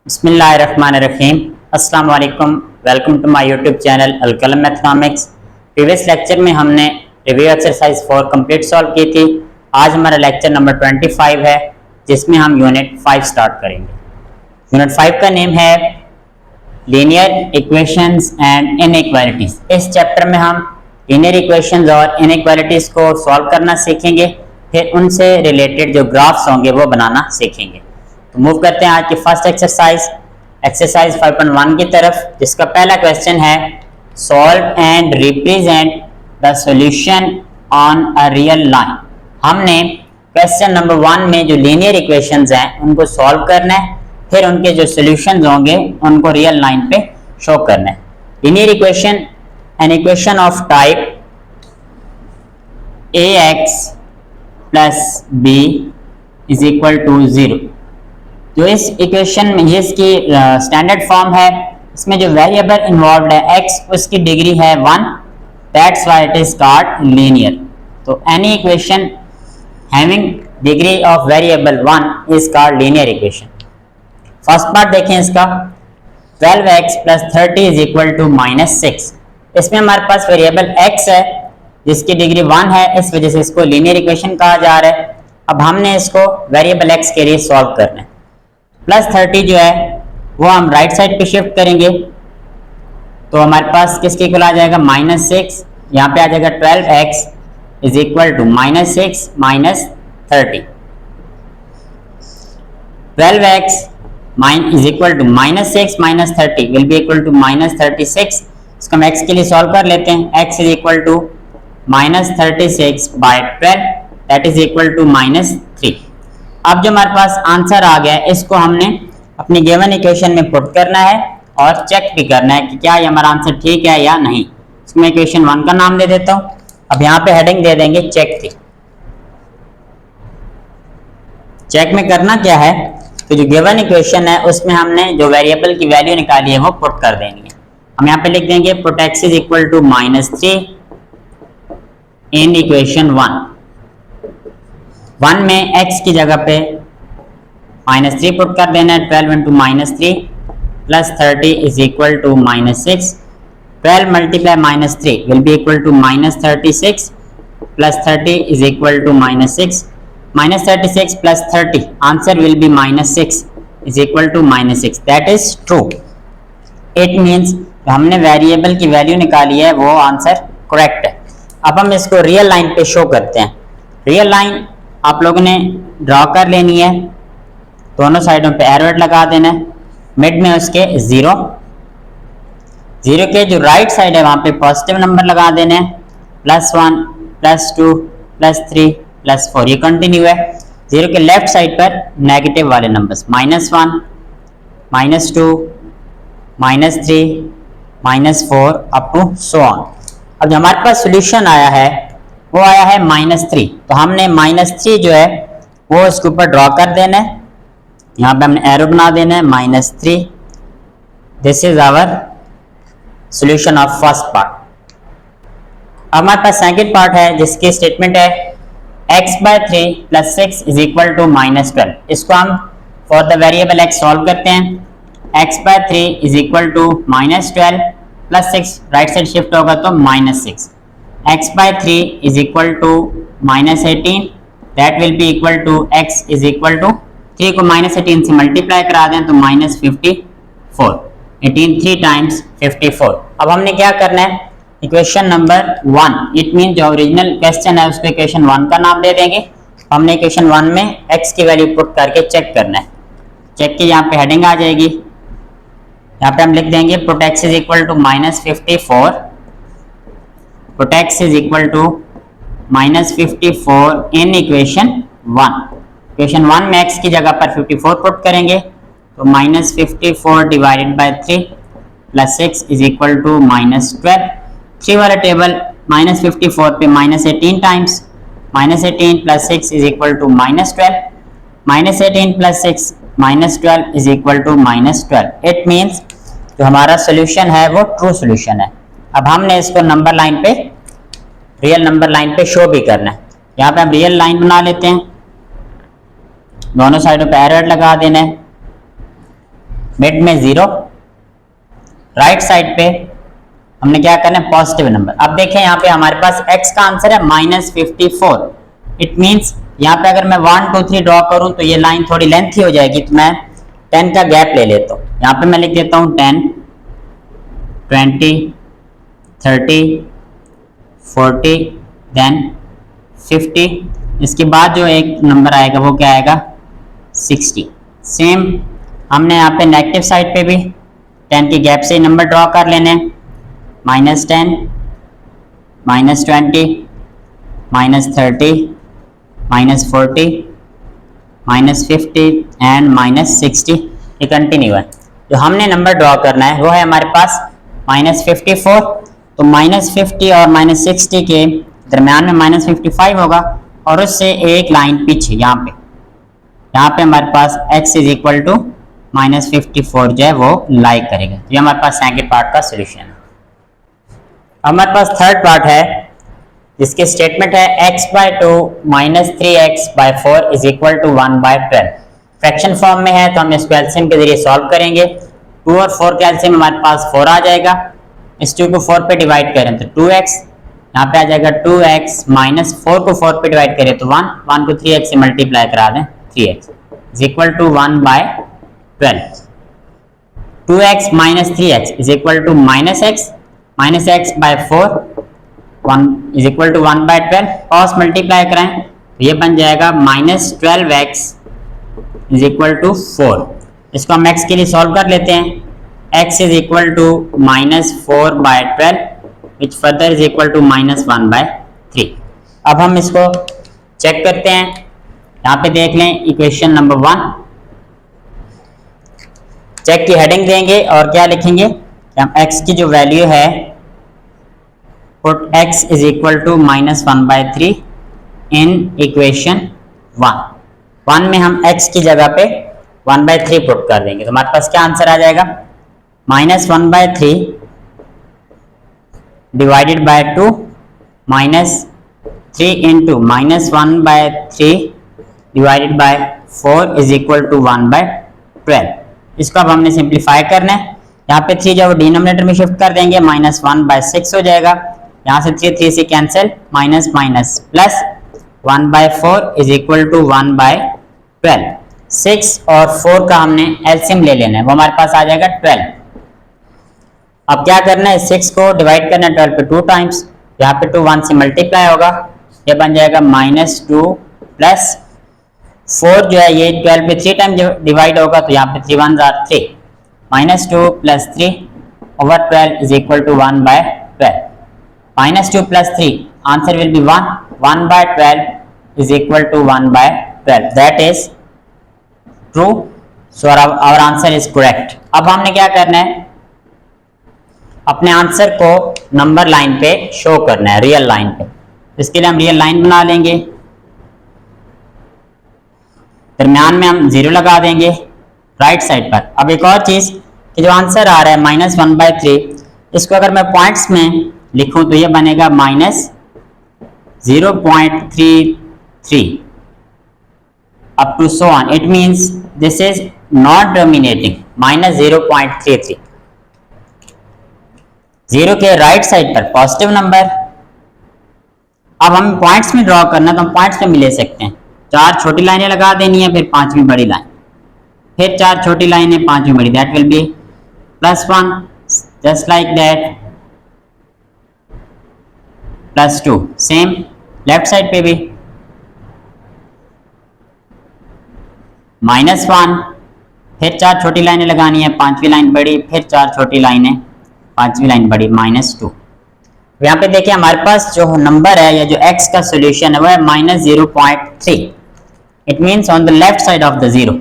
बिस्मिल्लाहिर्रहमानिर्रहीम। अस्सलाम वालेकुम। Welcome to my YouTube channel Al-Qalam mathematics. Previous lecture में हमने रिव्यू एक्सरसाइज 4 कंप्लीट सॉल्व की थी। आज हमारा लेक्चर नंबर 25 है, जिसमें हम यूनिट 5 स्टार्ट करेंगे। यूनिट 5 का नेम है लीनियर इक्वेशंस एंड इनइक्वालिटीज। इस चैप्टर में हम लीनियर इक्वेशंस और इनइक्वालिटीज को सॉल्व करना सीखेंगे, फिर उनसे रिलेटेड जो ग्राफ्स होंगे वो बनाना सीखेंगे। तो मूव करते हैं आज की फर्स्ट एक्सरसाइज 5.1 की तरफ, जिसका पहला क्वेश्चन है solve and represent the solution on a real line. हमने क्वेश्चन नंबर 1 में जो लीनियर इक्वेशंस हैं उनको सॉल्व करना है, फिर उनके जो सॉल्यूशंस होंगे उनको रियल लाइन पे शो करना है। Linear equation an equation of type ax plus b is equal to 0। जो इस इक्वेशन में ये इसकी स्टैंडर्ड फॉर्म है, इसमें जो वेरिएबल इन्वॉल्व है x, उसकी डिग्री है 1, that's why it is called linear. तो any equation having degree of variable 1 is called linear equation. First part देखें इसका, 12x plus 30 is equal to -6। इसमें हमारे पास वेरिएबल x है जिसकी डिग्री 1 है, इस वजह से इसको लीनियर इक्वेशन कहा जा रहा है। अब हमने इसको वेरिएबल x के लिए सॉल्व करना है। प्लस 30 जो है वो हम राइट साइड पे शिफ्ट करेंगे, तो हमारे पास किसके इक्वल आ जाएगा -6। यहाँ पे आ जाएगा 12x is equal to -6 minus 30। 12x is equal to -6 minus 30 will be equal to -36। इसको हम x के लिए सॉल्व कर लेते हैं। x is equal to -36 by 12 that is equal to -3। अब जो हमारे पास आंसर आ गया है, इसको हमने अपनी गिवन इक्वेशन में पुट करना है और चेक भी करना है कि क्या ये हमारा आंसर ठीक है या नहीं। इसमें इक्वेशन 1 का नाम दे देता हूं। अब यहाँ पे हेडिंग दे देंगे चेक थी। चेक में करना क्या है, तो जो गिवन इक्वेशन है उसमें हमने जो वेरिएबल की वैल्यू निकाली है वो पुट कर देनी है। हम यहाँ पे लिख देंगे put x is equal to -3 in equation 1 में x की जगह पे -3 पुट कर देना है। 12 into -3 plus 30 is equal to -6। 12 multiply -3 will be equal to -36 plus 30 is equal to -6। -36 plus 30 answer will be -6 is equal to -6। That is true. It means हमने variable की value निकाली है वो आंसर करेक्ट है। अब हम इसको रियल लाइन पे शो करते हैं। रियल लाइन आप लोगों ने ड्रॉ कर लेनी है, दोनों साइडों पे एरो लगा देना है, मिड में उसके 0 के जो राइट साइड है वहां पे पॉजिटिव नंबर लगा देने हैं, +1 +2 +3 +4। ये कंटिन्यू है। 0 के लेफ्ट साइड पर नेगेटिव वाले numbers -1 -2 -3 -4 up to so on. अब जो हमारे पास सोल्यूशन आया है वो आया है -3, तो हमने -3 जो है वो इसके ऊपर ड्रॉ कर देना है। यहाँ पे हमने एरो बना देना है -3। This is our solution of first part. अब हमारे पास सेकंड पार्ट है जिसकी स्टेटमेंट है x/3 plus 6 is equal to -12। इसको हम for the variable x solve करते हैं। x/3 is equal to -12 plus 6 right side shift होगा तो -6। x/3 is equal to -18 that will be equal to x is equal to 3 को -18 से multiply करा दें तो -54। 18 3 टाइम्स 54। अब हमने क्या करना है, इक्वेशन नंबर 1 इट मीन जो ओरिजिनल क्वेश्चन है उसको इक्वेशन 1 का नाम दे देंगे। हमने इक्वेशन 1 में x की वैल्यू पुट करके चेक करना है। चेक की यहाँ पे हेडिंग आ जाएगी, यहाँ पे हम लिख देंगे put x is equal to -54 put x is equal to -54 in equation 1। Equation 1 में x की जगह पर 54 पुट करेंगे तो -54 divided by 3 plus 6 is equal to -12। 3 वाला टेबल -54 पे -18 times, -18 plus 6 is equal to -12। -18 plus 6 -12 is equal to -12। It means जो हमारा सोल्यूशन है वो ट्रू सोल्यूशन है। अब हमने इसको नंबर लाइन पे, रियल नंबर लाइन पे शो भी करना है। यहाँ पे हम रियल लाइन बना लेते हैं, दोनों साइडों पे एरो लगा देना है। मिड में 0, राइट साइड पे हमने क्या करना है, पॉजिटिव नंबर। अब देखें यहाँ पे हमारे पास x का आंसर है -54। इट मींस यहाँ पे अगर मैं 1 2 3 ड्रॉ करूं तो ये लाइन थोड़ी लेंथी हो जाएगी, तो मैं 10 का गैप ले लेता हूँ। यहाँ पे मैं लिख देता हूँ 10, 20, 30, 40, देन 50। इसके बाद जो एक नंबर आएगा वो क्या आएगा, 60। सेम हमने यहाँ पे नेगेटिव साइड पे भी 10 के गैप से नंबर ड्रॉ कर लेने हैं, -10, -20, -30, -40, -50 एंड -60। ये कंटिन्यू है। जो हमने नंबर ड्रॉ करना है वो है हमारे पास -54। तो -50 और -60 के दरम्यान में -55 होगा और उससे एक लाइन पीछे यहाँ पे हमारे पास x इज इक्वल टू -54 जो है वो लाई करेगा। तो ये हमारे पास सेकंड पार्ट का सोल्यूशन है। हमारे पास थर्ड पार्ट है जिसकी स्टेटमेंट है x/2 -3x/4 is equal to 1/12। Fraction form में है तो हम इसको एलसीएम के जरिए सॉल्व करेंगे। 2 और 4 का एलसीएम हमारे पास 4 आ जाएगा। इस 2 को 4 पे डिवाइड करें तो 2x, यहाँ पे आ जाएगा 2x, -4 को 4 पे डिवाइड करें तो 1, 1 को 3x से मल्टीप्लाई करा दें 3x is equal to 1/12। 2x - 3x is equal to -x/4 1 is equal to 1/12। Cross multiply कराएं तो ये बन जाएगा -12x इज इक्वल टू 4। इसको हम x के लिए सॉल्व कर लेते हैं। x is equal to -4/12 which further is equal to -1/3। अब हम इसको चेक करते हैं। यहाँ पे देख लें इक्वेशन नंबर 1। चेक की हेडिंग देंगे और क्या लिखेंगे, हम x की जो वैल्यू है put x is equal to -1/3 in equation 1 में हम x की जगह पे 1/3 पुट कर देंगे तो हमारे पास क्या आंसर आ जाएगा, -1/3 divided by 2 -3 into -1/3 divided by 4 is equal to 1/12। इसको अब हमने सिंप्लीफाई करना है। यहाँ पे 3 जब डिनोमिनेटर में शिफ्ट कर देंगे -1/6 हो जाएगा। यहाँ से 3 से cancel, minus minus plus 1/4 is equal to 1/12। 6 और 4 का हमने एलसीएम ले लेना है, वो हमारे पास आ जाएगा 12। अब क्या करना है, 6 को डिवाइड करना है 12 पे 2 टाइम्स, यहाँ पे 2 1 से मल्टीप्लाई होगा, ये बन जाएगा -2 प्लस 4 जो है ये 12 पे 3 टाइम डिवाइड होगा तो यहाँ पे 3 1 are 3, -2 plus 3 over 12 is equal to 1/12। -2 plus 3 answer will be 1, 1/12 is equal to 1/12, that is true. So our answer is correct. अब हमने क्या करना है, अपने आंसर को नंबर लाइन पे शो करना है, रियल लाइन पे। इसके लिए हम रियल लाइन बना लेंगे, दरम्यान में हम 0 लगा देंगे राइट साइड पर। अब एक और चीज कि जो आंसर आ रहा है -1/3, इसको अगर मैं पॉइंट्स में लिखूं तो ये बनेगा -0.33 up to so on. It means this is not dominating, -0.33। 0 के राइट साइड पर पॉजिटिव नंबर। अब हम पॉइंट्स में ड्रॉ करना तो हम पॉइंट्स में भी ले सकते हैं। 4 छोटी लाइनें लगा देनी है, फिर 5वीं बड़ी लाइन, फिर 4 छोटी लाइनें, 5वीं बड़ी, that will be +1 just like that, +2। Same left side पे भी -1, फिर 4 छोटी लाइनें लगानी है, 5वीं लाइन बड़ी, फिर 4 छोटी लाइनें, 5वीं लाइन बड़ी, -2। यहाँ पे देखिए हमारे पास जो नंबर है या जो x का सोल्यूशन है वो है -0.3। It means on the left side of the 0,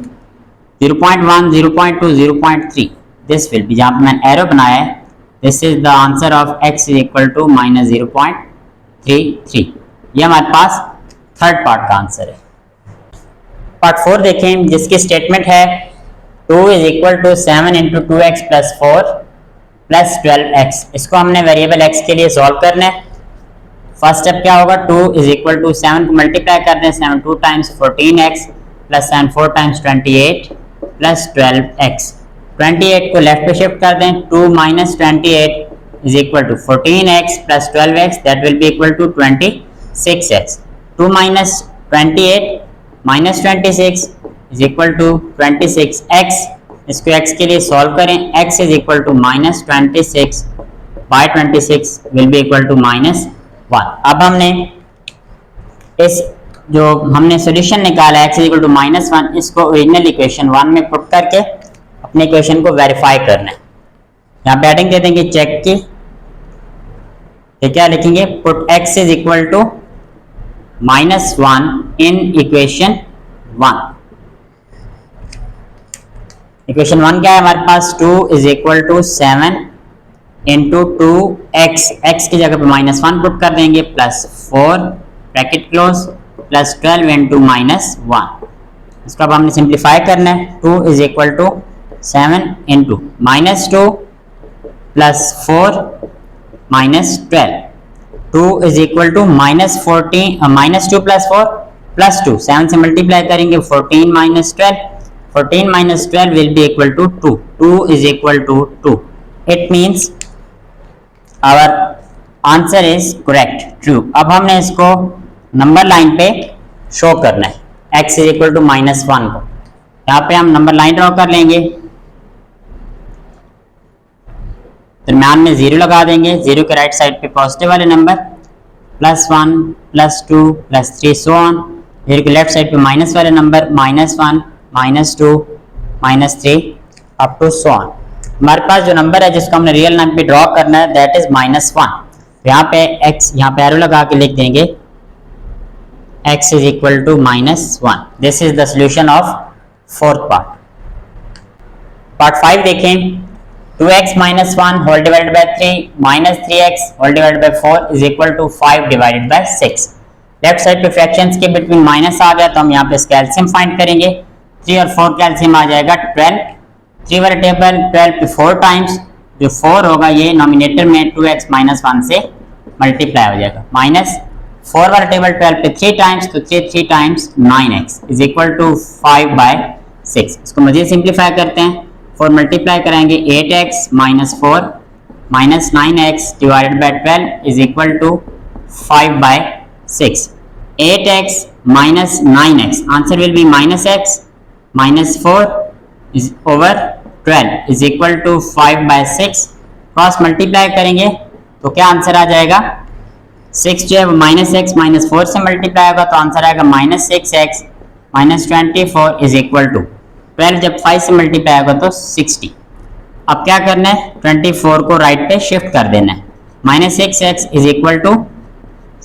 0.1, 0.2, 0.3 this will be, जहाँ पे मैंने एरो बनाया है, this is the answer of x is equal to -0.33। ये हमारे पास थर्ड पार्ट का आंसर है। पार्ट 4 देखें जिसकी स्टेटमेंट है 2 is equal to 7 into 2x plus 4 plus 12x। इसको हमने वेरिएबल x के लिए सॉल्व करना है। फर्स्ट स्टेप क्या होगा, 2 इज इक्वल टू 7 को मल्टीप्लाई कर दें, 7 2 times 14x plus 7 4 times 28 plus 12x 28 को लेफ्ट पे शिफ्ट कर दें, 2 minus 28 is equal to 14x plus 12x, that will be equal to 26x. 2 minus 28 minus 26 is equal to 26x. इसको x के लिए सॉल्व करें, x is equal to minus 26 by 26 will be equal to minus 1. अब हमने इस जो हमने solution निकाला x is equal to minus 1, इसको ओरिजिनल इक्वेशन 1 में पुट करके अपने इक्वेशन को वेरीफाई करना है। यहाँ पे हेडिंग दे देंगे चेक की, तो क्या लिखेंगे, put x is equal to minus 1 in equation 1। Equation 1 क्या है हमारे पास, 2 is equal to 7 into 2x, x की जगह पे माइनस 1 पुट कर देंगे, plus 4 bracket close plus 12 into minus 1। इसको अब हमने सिंप्लीफाई करना है, 2 इज इक्वल टू 7 इंटू minus 2 plus 4 minus 12, 2 is equal to minus 14 minus 2 plus 4 plus 2, 7 से मल्टीप्लाई करेंगे, 14 minus 12, 14 minus 12 will be equal to 2, 2 is equal to 2। It means our answer is correct, true. अब हमने इसको number line पे show करना है, x is equal to minus 1 को। यहाँ पे हम नंबर लाइन ड्रॉ कर लेंगे, दरम्यान में 0 लगा देंगे, 0 के राइट साइड पे पॉजिटिव वाले number, plus 1 plus 2 plus 3 so on. 0 के लेफ्ट साइड पे माइनस वाले number, minus 1 minus 2 minus 3 up to so on. हमारे पास जो नंबर है जिसको हमने रियल नंबर पे ड्रॉ करना है, दैट इज माइनस 1। तो यहाँ पे x, यहाँ पे एरो लगा के लिख देंगे x is equal to minus 1। This is the solution of fourth part. Part 5 देखें, 2x minus 1 whole divided by 3 minus 3x whole divided by 4 is equal to 5 divided by 6। Left side पे fractions के between minus आ गया, तो हम यहाँ पे इसका LCM find करेंगे। 3 और 4 का एलसीएम आ जाएगा 12। 3 वाला टेबल 12 पे 4 टाइम्स, जो 4 होगा ये नॉमिनेटर में 2x minus 1 से मल्टीप्लाई हो जाएगा, माइनस 4 वाला टेबल 12 पे 3 टाइम्स, तो 3 times 9x is equal to 5 by 6। इसको मज़ीद सिंप्लीफाई करते हैं, 4 मल्टीप्लाई कराएंगे, 8x minus 4 minus 9x divided by 12 is equal to 5 by 6। 8x minus 9x, answer will be minus x minus 4 is over 12 is equal to 5 by 6। Cross multiply करेंगे तो क्या answer आ जाएगा, 6 जो है वो माइनस एक्स माइनस 4 से multiply होगा, तो आंसर आएगा minus 6x minus 24 is equal to 12 जब 5 से मल्टीप्लाई होगा तो 60। अब क्या करना है, 24 को राइट पे शिफ्ट कर देना है, minus 6x is equal to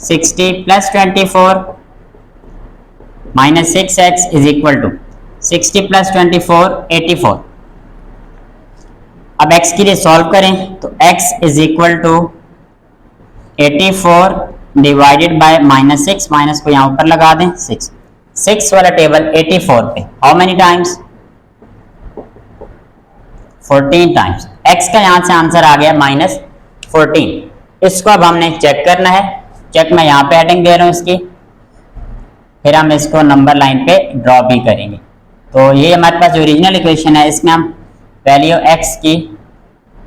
60 plus 24 minus 6x is equal to 60 plus 24 84। अब x के लिए सॉल्व करें तो x is equal to 84 divided by minus 6, minus को यहाँ ऊपर लगा दें 6 वाला टेबल 84 पे how many times, 14 times. x का यहां से आंसर आ गया माइनस 14। इसको अब हमने चेक करना है, चेक मैं यहाँ पे हेडिंग दे रहा हूँ इसकी, फिर हम इसको नंबर लाइन पे ड्रॉ भी करेंगे। तो ये हमारे पास जो ओरिजिनल इक्वेशन है, इसमें हम वैल्यू x की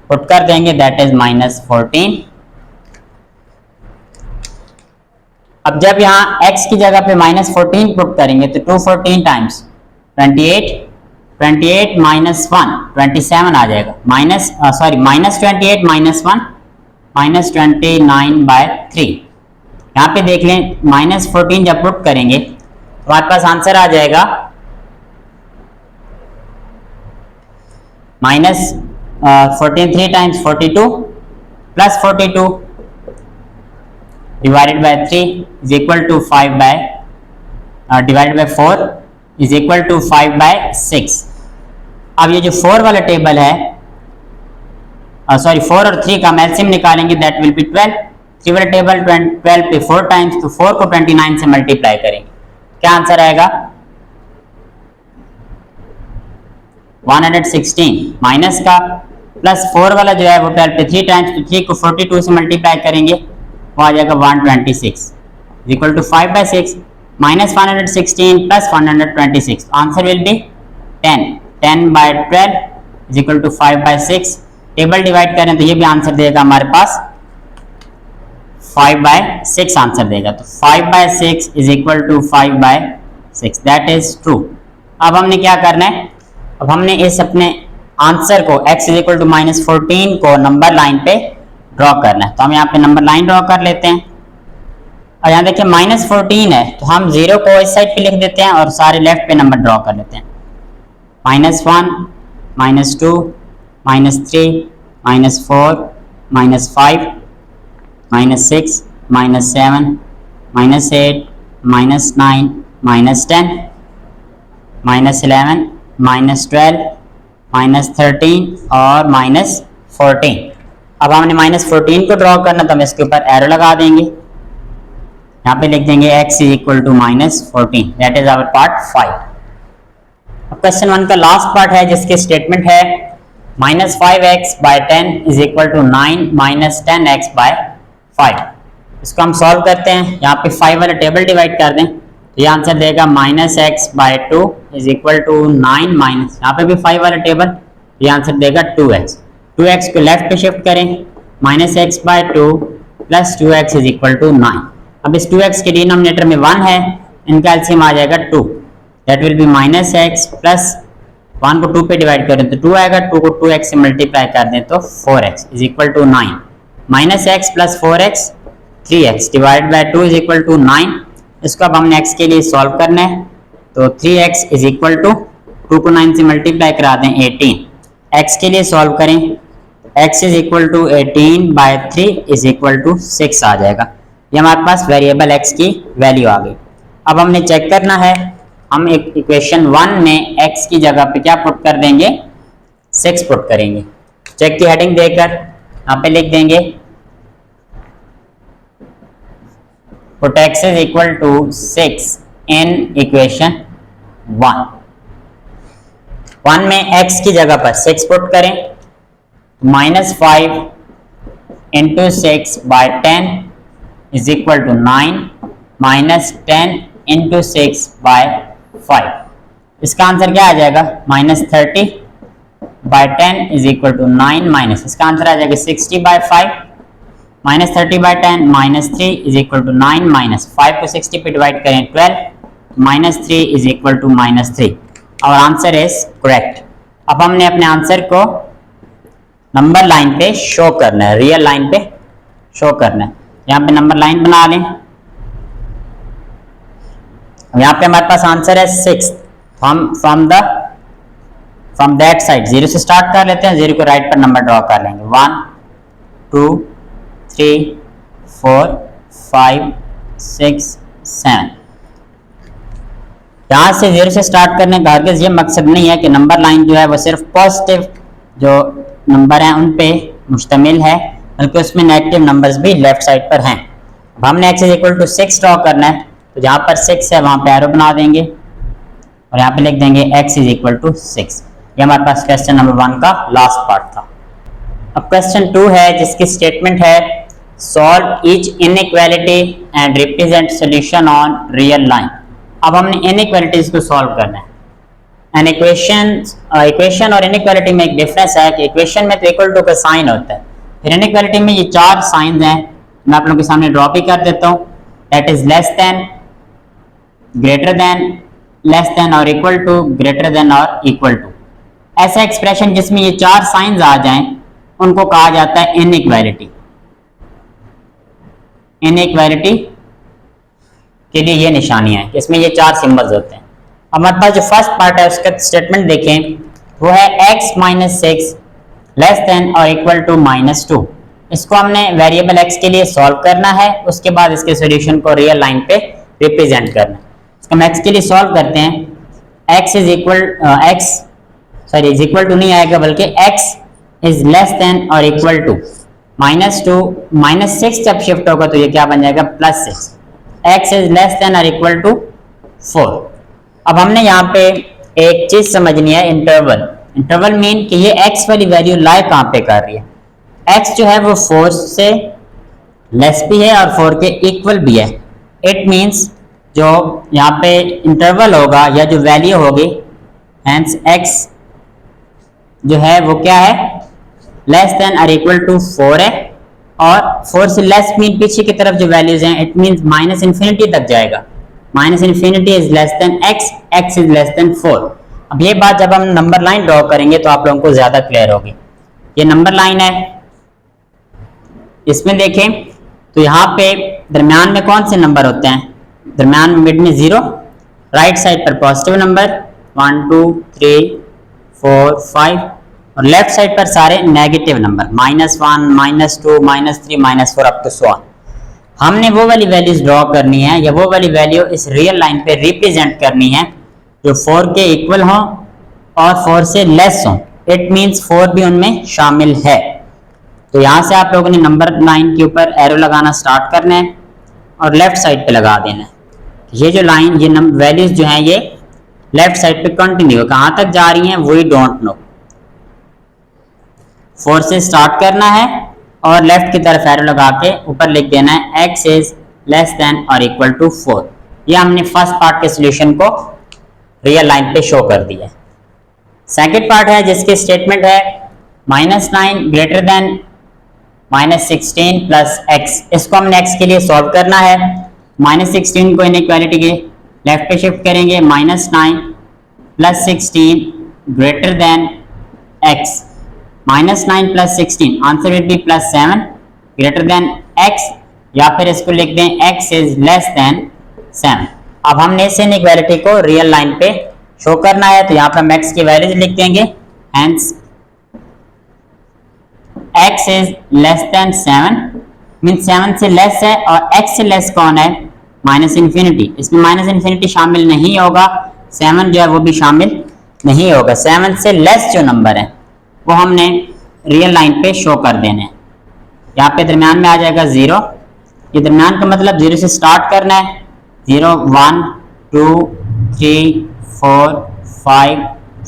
पुट कर देंगे, दैट इज माइनस 14। अब जब यहाँ x की जगह पे माइनस 14 पुट करेंगे तो 2 14 टाइम्स 28 माइनस 1 27 आ जाएगा, माइनस 28 माइनस 1 माइनस 29 बाय 3। यहाँ पे देख लें माइनस 14 जब पुट करेंगे तो हमारे पास आंसर आ जाएगा minus 14 3 times 42 plus 42 divided by 3 is equal to 5 by divided by 4 is equal to 5 by 6। अब ये जो 4 वाला टेबल है, 4 और 3 का एलसीएम निकालेंगे, दैट विल बी 12। 3 वाला टेबल 12 पे 4 टाइम्स, तो 4 को 29 से मल्टीप्लाई करेंगे, क्या आंसर आएगा 116 माइनस का प्लस 4 वाला जो है वो 12 पे 3 टाइम्स, तो 3 को 42 से मल्टीप्लाई करेंगे, वो आ जाएगा 126 equal to 5 by 6 minus 116 plus 126, answer will be 10 by 12 is equal to 5/6। Table divide करें तो ये भी आंसर देगा हमारे पास 5/6 आंसर देगा। तो 5/6 is equal to 5/6, that is true. अब हमने क्या करना है, अब हमने इस अपने आंसर को x इज इक्वल टू -14 को नंबर लाइन पे ड्रॉ करना है। तो हम यहाँ पे नंबर लाइन ड्रॉ कर लेते हैं और यहाँ देखिए -14 है तो हम 0 को इस साइड पे लिख देते हैं और सारे लेफ्ट पे नंबर ड्रॉ कर लेते हैं। -1, -2, -3, -4, -5, -6, -7, -8, -9, -10, -11, -12, -13 और -14। अब हमने -14 को ड्रॉ करना तो हम इसके ऊपर एरो लगा देंगे, यहाँ पे लिख देंगे x is equal to -14, that is our part 5। अब क्वेश्चन 1 का लास्ट पार्ट है जिसकी स्टेटमेंट है -5x/10 is equal to 9 -10x/5। इसको हम सॉल्व करते हैं, यहाँ पे 5 वाला टेबल डिवाइड कर दें तो ये आंसर देगा -x/2 is equal to 9 minus, यहाँ पे भी 5 वाला टेबल, ये आंसर देगा 2x। 2x को लेफ्ट पे शिफ्ट करें, -x/2 plus 2x is equal to 9। अब इस 2x के डिनोमिनेटर में 1 है, इनका एलसीएम आ जाएगा 2, that will be -x plus 1 को 2 पे डिवाइड करें तो 2 आएगा, 2 को 2x से मल्टीप्लाई कर दें तो 4x is equal to 9। -x plus 4x 3x divide by 2 is equal to 9। इसको अब हमने x के लिए सॉल्व करना है तो 3x इज इक्वल टू 2 को 9 से मल्टीप्लाई करा दें 18। x के लिए सॉल्व करें, x is equal to 18/3 is equal to 6 आ जाएगा। ये हमारे पास वेरिएबल x की वैल्यू आ गई। अब हमने चेक करना है, हम एक इक्वेशन 1 में x की जगह पे क्या पुट कर देंगे, 6 पुट करेंगे। चेक की हेडिंग देकर यहाँ पे लिख देंगे put x is equal to 6 in equation 1। 1 में x की जगह पर 6 पुट करें, -5 into 6/10 is equal to 9 -10 into 6/5। इसका आंसर क्या आ जाएगा, -30/10 इज इक्वल टू 9 माइनस, इसका आंसर आ जाएगा 60/5। -30/10 -3 इज इक्वल टू 9 माइनस 5 को 60 पे डिवाइड करें 12, -3 इज इक्वल टू -3। और आंसर इज करेक्ट। अब हमने अपने आंसर को नंबर लाइन पे शो करना है, रियल लाइन पे शो करना है। यहाँ पे नंबर लाइन बना लें, यहाँ पे हमारे पास आंसर है 6। हम फ्रॉम दैट साइड 0 से स्टार्ट कर लेते हैं, 0 को राइट पर नंबर ड्रॉ कर लेंगे, 1 2 3 4 5 6 7। यहाँ से 0 से स्टार्ट करने का हरगिज़ ये मकसद नहीं है कि नंबर लाइन जो है वो सिर्फ पॉजिटिव जो नंबर हैं उन पे मुश्तमिल है, बल्कि उसमें नेगेटिव नंबर्स भी लेफ्ट साइड पर हैं। अब हमने x is equal to 6 draw करना है तो जहाँ पर 6 है वहाँ पे एरो बना देंगे और यहाँ पे लिख देंगे x इज इक्वल टू 6। ये हमारे पास क्वेश्चन नंबर 1 का लास्ट पार्ट था। अब क्वेश्चन 2 है जिसकी स्टेटमेंट है solve each inequality and represent solution on real line. अब हमने इनइक्वालिटीज को सॉल्व करना है। एन इक्वेशन और इनइक्वालिटी में एक डिफरेंस है कि इक्वेशन में तो इक्वल टू का साइन होता है, फिर इनइक्वालिटी में ये 4 साइन हैं, मैं आप लोगों के सामने ड्रॉ भी कर देता हूँ। That is less then, greater than, less than और इक्वल टू, ग्रेटर देन और इक्वल टू। ऐसा एक्सप्रेशन जिसमें ये 4 साइंस आ जाएं उनको कहा जाता है इनइक्वालिटी। इनइक्वालिटी के लिए ये निशानियां हैं, इसमें ये 4 सिंबल्स होते हैं। हमारे पास जो फर्स्ट पार्ट है उसका स्टेटमेंट देखें, वो है x माइनस 6 लेस देन और इक्वल टू -2। इसको हमने वेरिएबल x के लिए सॉल्व करना है, उसके बाद इसके सॉल्यूशन को रियल लाइन पे रिप्रेजेंट करना है। इसको हम x के लिए सॉल्व करते हैं, x इज इक्वल टू नहीं आएगा बल्कि x इज लेस देन और इक्वल टू -2, -6 जब शिफ्ट होगा तो ये क्या बन जाएगा +6। x इज लेस देन और इक्वल टू 4। अब हमने यहाँ पे एक चीज समझनी है, इंटरवल। इंटरवल मीन कि ये x वाली वैल्यू लाई कहाँ पे कर रही है। x जो है वो 4 से लेस भी है और 4 के इक्वल भी है। इट मीन्स जो यहाँ पे इंटरवल होगा या जो वैल्यू होगी, हेंस x जो है वो क्या है, लेस देन और इक्वल टू 4 है, और 4 से लेस मीन पीछे की तरफ जो वैल्यूज हैं इट मींस माइनस इन्फिनिटी तक जाएगा। Minus infinity is less then x, x is less than 4। अब ये बात जब हम नंबर लाइन ड्रॉ करेंगे तो आप लोगों को ज्यादा क्लियर होगी। ये नंबर लाइन है, इसमें देखें तो यहाँ पे दरमियान में कौन से नंबर होते हैं, दरमियान में मिड में 0, राइट साइड पर पॉजिटिव नंबर 1 2 3 4 5, और लेफ्ट साइड पर सारे negative number -1 -2 -3 -4 up to so on. हमने वो वाली वैल्यूज ड्रॉ करनी है या वो वाली वैल्यू इस रियल लाइन पे रिप्रेजेंट करनी है जो 4 के इक्वल हो और 4 से लेस हो। इट मींस 4 भी उनमें शामिल है। तो यहां से आप लोगों ने नंबर लाइन के ऊपर एरो लगाना स्टार्ट करना है और लेफ्ट साइड पे लगा देना है। ये जो लाइन, ये वैल्यूज जो हैं ये लेफ्ट साइड पे कंटिन्यू कहां तक जा रही हैं वी डोंट नो। 4 से स्टार्ट करना है और लेफ्ट की तरफ एरो लगा के ऊपर लिख देना है x इज लेस देन और इक्वल टू 4। ये हमने फर्स्ट पार्ट के सॉल्यूशन को रियल लाइन पे शो कर दिया। सेकंड पार्ट है जिसकी स्टेटमेंट है -9 ग्रेटर देन -16 प्लस x। इसको हमने x के लिए सॉल्व करना है। -16 को इनइक्वालिटी के लेफ्ट पे शिफ्ट करेंगे, -9 plus 16 greater than x। -9 plus 16 answer will B +7 greater than x, या फिर इसको लिख दें x इज लेस देन 7। अब हमने इस इनइक्वालिटी को रियल लाइन पे शो करना है, तो यहाँ पर हम x की वैल्यूज लिख देंगे। Hence x is less then 7 mean 7 से लेस है, और x से लेस कौन है, -इन्फिनिटी। इसमें -इन्फिनिटी शामिल नहीं होगा, 7 जो है वो भी शामिल नहीं होगा। 7 से लेस जो नंबर है वो हमने रियल लाइन पे शो कर देने हैं। यहाँ पे दरमियान में आ जाएगा 0। ये दरमियान का मतलब 0 से स्टार्ट करना है। 0 1 2 3 4 5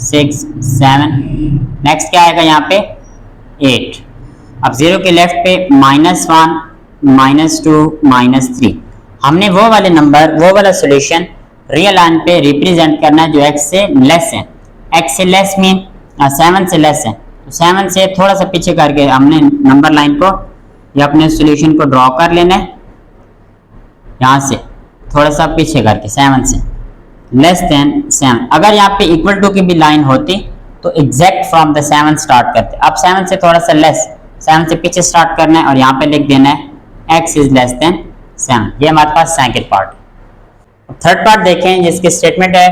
6 7, नेक्स्ट क्या आएगा यहाँ पे 8। अब 0 के लेफ्ट पे -1 -2 -3। हमने वो वाले नंबर, वो वाला सॉल्यूशन रियल लाइन पे रिप्रेजेंट करना है जो x से लेस है। x से लेस मीन 7 से लेस है, तो 7 से थोड़ा सा पीछे करके हमने नंबर लाइन को या अपने सॉल्यूशन को ड्रॉ कर लेना है। यहाँ से थोड़ा सा पीछे करके 7 से लेस देन 7। अगर यहाँ पे इक्वल टू की भी लाइन होती तो एग्जैक्ट फ्रॉम द 7 स्टार्ट करते। अब 7 से थोड़ा सा लेस, 7 से पीछे स्टार्ट करना है और यहाँ पे लिख देना है x इज लेस देन 7। ये हमारे पास सेकंड पार्ट है। थर्ड पार्ट देखें जिसकी स्टेटमेंट है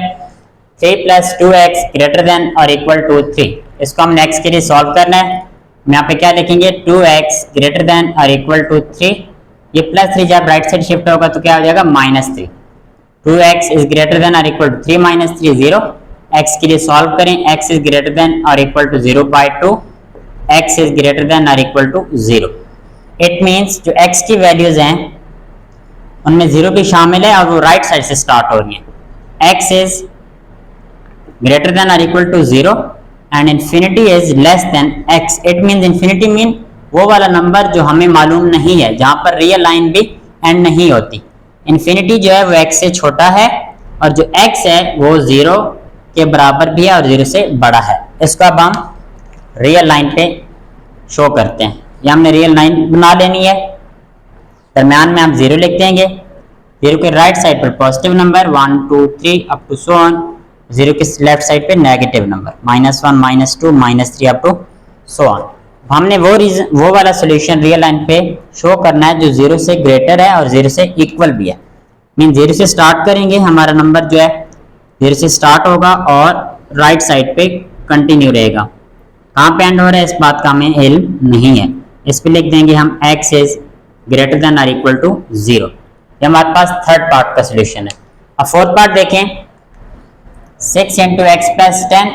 3 + 2x ग्रेटर देन और इक्वल टू 3। इसको हमने x के लिए सॉल्व करना है। यहाँ पे क्या लिखेंगे 2x ग्रेटर देन और इक्वल टू 3। ये +3 जब राइट साइड शिफ्ट होगा तो क्या हो जाएगा -3। 2x इज ग्रेटर देन और इक्वल टू 3 -3 0। x के लिए सॉल्व करें, x इज ग्रेटर देन और equal to 0/2, x is greater than और इक्वल टू 0। इट मीन्स जो x की वैल्यूज हैं उनमें 0 भी शामिल है और वो राइट साइड से स्टार्ट हो रही है। x इज ग्रेटर देन और equal to 0 and infinity is less than x। It means infinity mean वो वाला नंबर जो हमें मालूम नहीं है, जहां पर रियल लाइन भी एंड नहीं होती। इन्फिनिटी जो है वो x से छोटा है और जो x है वो 0 के बराबर भी है और 0 से बड़ा है। इसको अब हम रियल लाइन पे शो करते हैं। ये हमने रियल लाइन बना लेनी है। दरम्यान में हम 0 लिख देंगे, 0 के राइट साइड पर positive number 1 2 3 up to so on, 0 के लेफ्ट साइड पे negative number -1 -2 -3 up to so on. हमने वो वाला सॉल्यूशन रियल लाइन पे शो करना है जो 0 से ग्रेटर है और 0 से इक्वल भी है। मीन 0 से स्टार्ट करेंगे, हमारा नंबर जो है 0 से स्टार्ट होगा और राइट साइड पे कंटिन्यू रहेगा। कहाँ पे एंड हो रहा है इस बात का हमें इल्म नहीं है। इस पे लिख देंगे हम x इज ग्रेटर देन और इक्वल टू 0। ये हमारे पास थर्ड पार्ट का सॉल्यूशन है। अब फोर्थ पार्ट देखें 6 × x + 10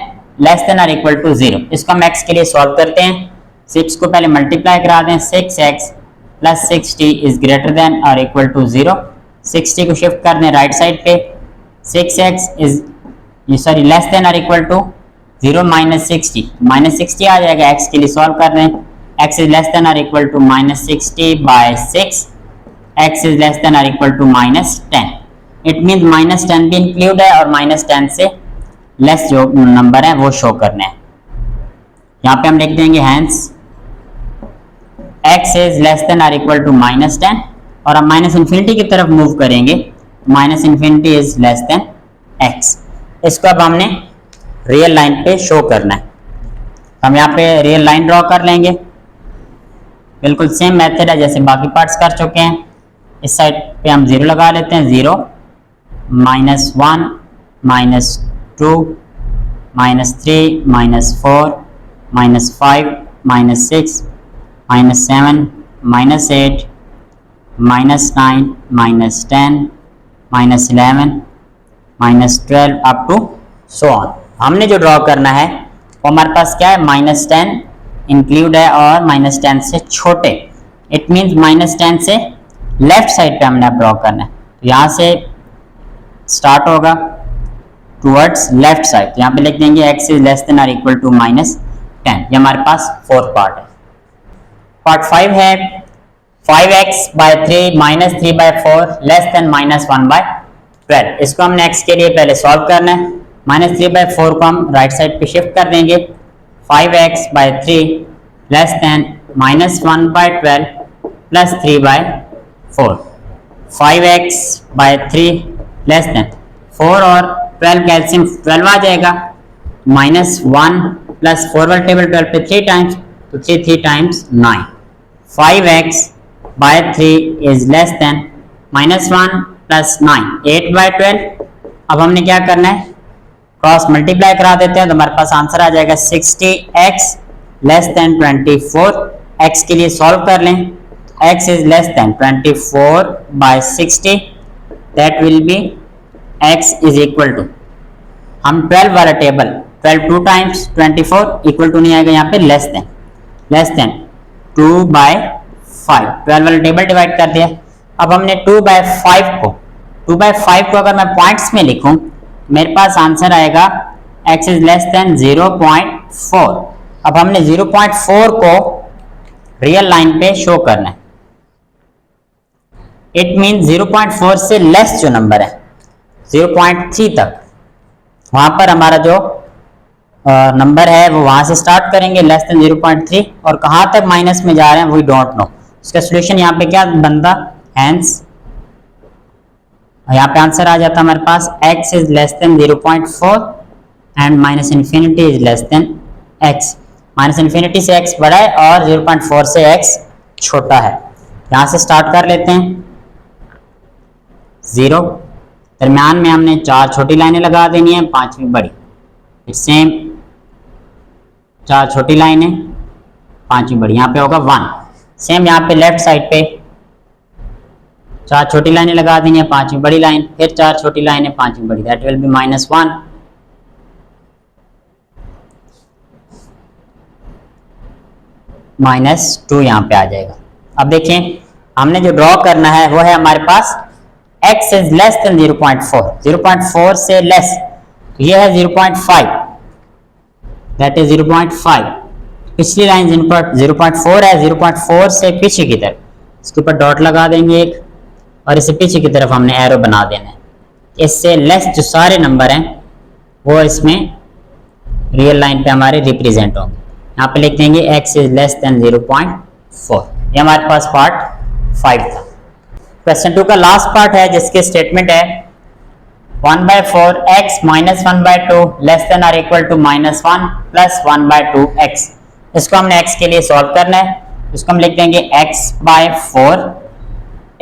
लेस देन और इक्वल टू 0। इसको हम x के लिए सॉल्व करते हैं। 6 को पहले मल्टीप्लाई करा दें, 6x + 60 इज ग्रेटर देन और इक्वल टू 0। 60 को शिफ्ट कर दें राइट साइड पे, 6x इज लेस देन और इक्वल टू 0 -60 -60 आ जाएगा। x के लिए सॉल्व कर रहे हैं, x इज लेस देन और equal to -60/6, x is less than और इक्वल टू -10। इट मीन -10 भी इंक्लूड है और -10 से लेस जो नंबर है वो शो करने हैं। यहाँ पे हम लिख देंगे hence x is less than or equal to -10 और हम माइनस इन्फिनिटी की तरफ मूव करेंगे, minus infinity is less than x। इसको अब हमने रियल लाइन पे शो करना है। हम यहाँ पे रियल लाइन ड्रॉ कर लेंगे, बिल्कुल सेम मेथड है जैसे बाकी पार्ट्स कर चुके हैं। इस साइड पे हम 0 लगा लेते हैं, 0 -1 -2 -3 -4 -5 -6 -7 -8 -9 -10 -11 -12 अप टू सो ऑन। हमने जो ड्रॉ करना है वो हमारे पास क्या है, -10 इंक्लूड है और -10 से छोटे। इट मींस -10 से लेफ्ट साइड पे हमने ड्रॉ करना है। तो यहाँ से स्टार्ट होगा टुवर्ड्स लेफ्ट साइड, तो यहाँ पे लिख देंगे x is less than or equal to -10। ये हमारे पास फोर्थ पार्ट है। पार्ट 5 है 5x by 3 -3 bye 4 less than -1/12। इसको हमने x के लिए पहले सॉल्व करना है। -3 बाय 4 को हम राइट साइड पे शिफ्ट कर देंगे। 5x by 3 less than -1/12 plus 3/4। 5x by 3 less than 4 और 12 का एलसीएम 12 आ जाएगा। -1 प्लस 4 वाला टेबल 12 पे 3 टाइम्स, तो 3 times 9। 5x by 3 is less than -1 plus 9 8/12। अब हमने क्या करना है, क्रॉस मल्टीप्लाई करा देते हैं तो हमारे पास आंसर आ जाएगा 60x लेस देन 24। x के लिए सॉल्व कर लें, x is less than 24 by 60, that will be x is equal to, हम 12 वाला टेबल 12 2 टाइम्स 24 इक्वल टू नहीं आएगा, यहाँ पे लेस देन 2/5। 12 वाला टेबल डिवाइड कर दिया। अब हमने 2/5 को अगर मैं पॉइंट्स में लिखूं, मेरे पास आंसर आएगा x इज लेस देन 0.4। अब हमने 0.4 को रियल लाइन पे शो करना है। इट मीन 0.4 से लेस जो नंबर है 0.3 तक, वहां पर हमारा जो नंबर है वो वहां से स्टार्ट करेंगे लेस देन 0.3, और कहां तक माइनस में जा रहे हैं वी डोंट नो। इसका सोल्यूशन यहाँ पे क्या बनता, हैंस यहाँ पे आंसर आ जाता हमारे पास x is less then 0.4 and minus infinity is less than x। Minus infinity से x बड़ा है और 0.4 से x छोटा है। यहाँ से स्टार्ट कर लेते हैं, 0 दरम्यान में हमने 4 छोटी लाइनें लगा देनी है, 5वीं बड़ी, सेम 4 छोटी लाइनें 5वीं बड़ी, यहाँ पे होगा 1। सेम यहाँ पे लेफ्ट साइड पे 4 छोटी लाइनें लगा देनी है, 5वीं बड़ी लाइन, फिर 4 छोटी लाइनें 5वीं बड़ी, दैट विल बी -1। -2 यहाँ पे आ जाएगा। अब देखें हमने जो ड्रॉ करना है वो है हमारे पास x इज लेस देन 0.4 से लेस, ये है 0.5, दैट इज 0.5। पिछली लाइन 0.4 है, 0.4 से पीछे की तरफ इसके ऊपर डॉट लगा देंगे एक, और इसे पीछे की तरफ हमने एरो बना देना है। इससे लेस जो सारे नंबर हैं वो इसमें रियल लाइन पे हमारे रिप्रेजेंट होंगे। यहाँ पे लिख देंगे x इज लेस देन 0.4। ये हमारे पास पार्ट 5 था। क्वेश्चन 2 का लास्ट पार्ट है जिसकी स्टेटमेंट है 1/4 x minus 1/2 less than or equal to -1 plus 1/2 x। इसको हमने x के लिए सॉल्व करना है। इसको हम लिख देंगे x/4।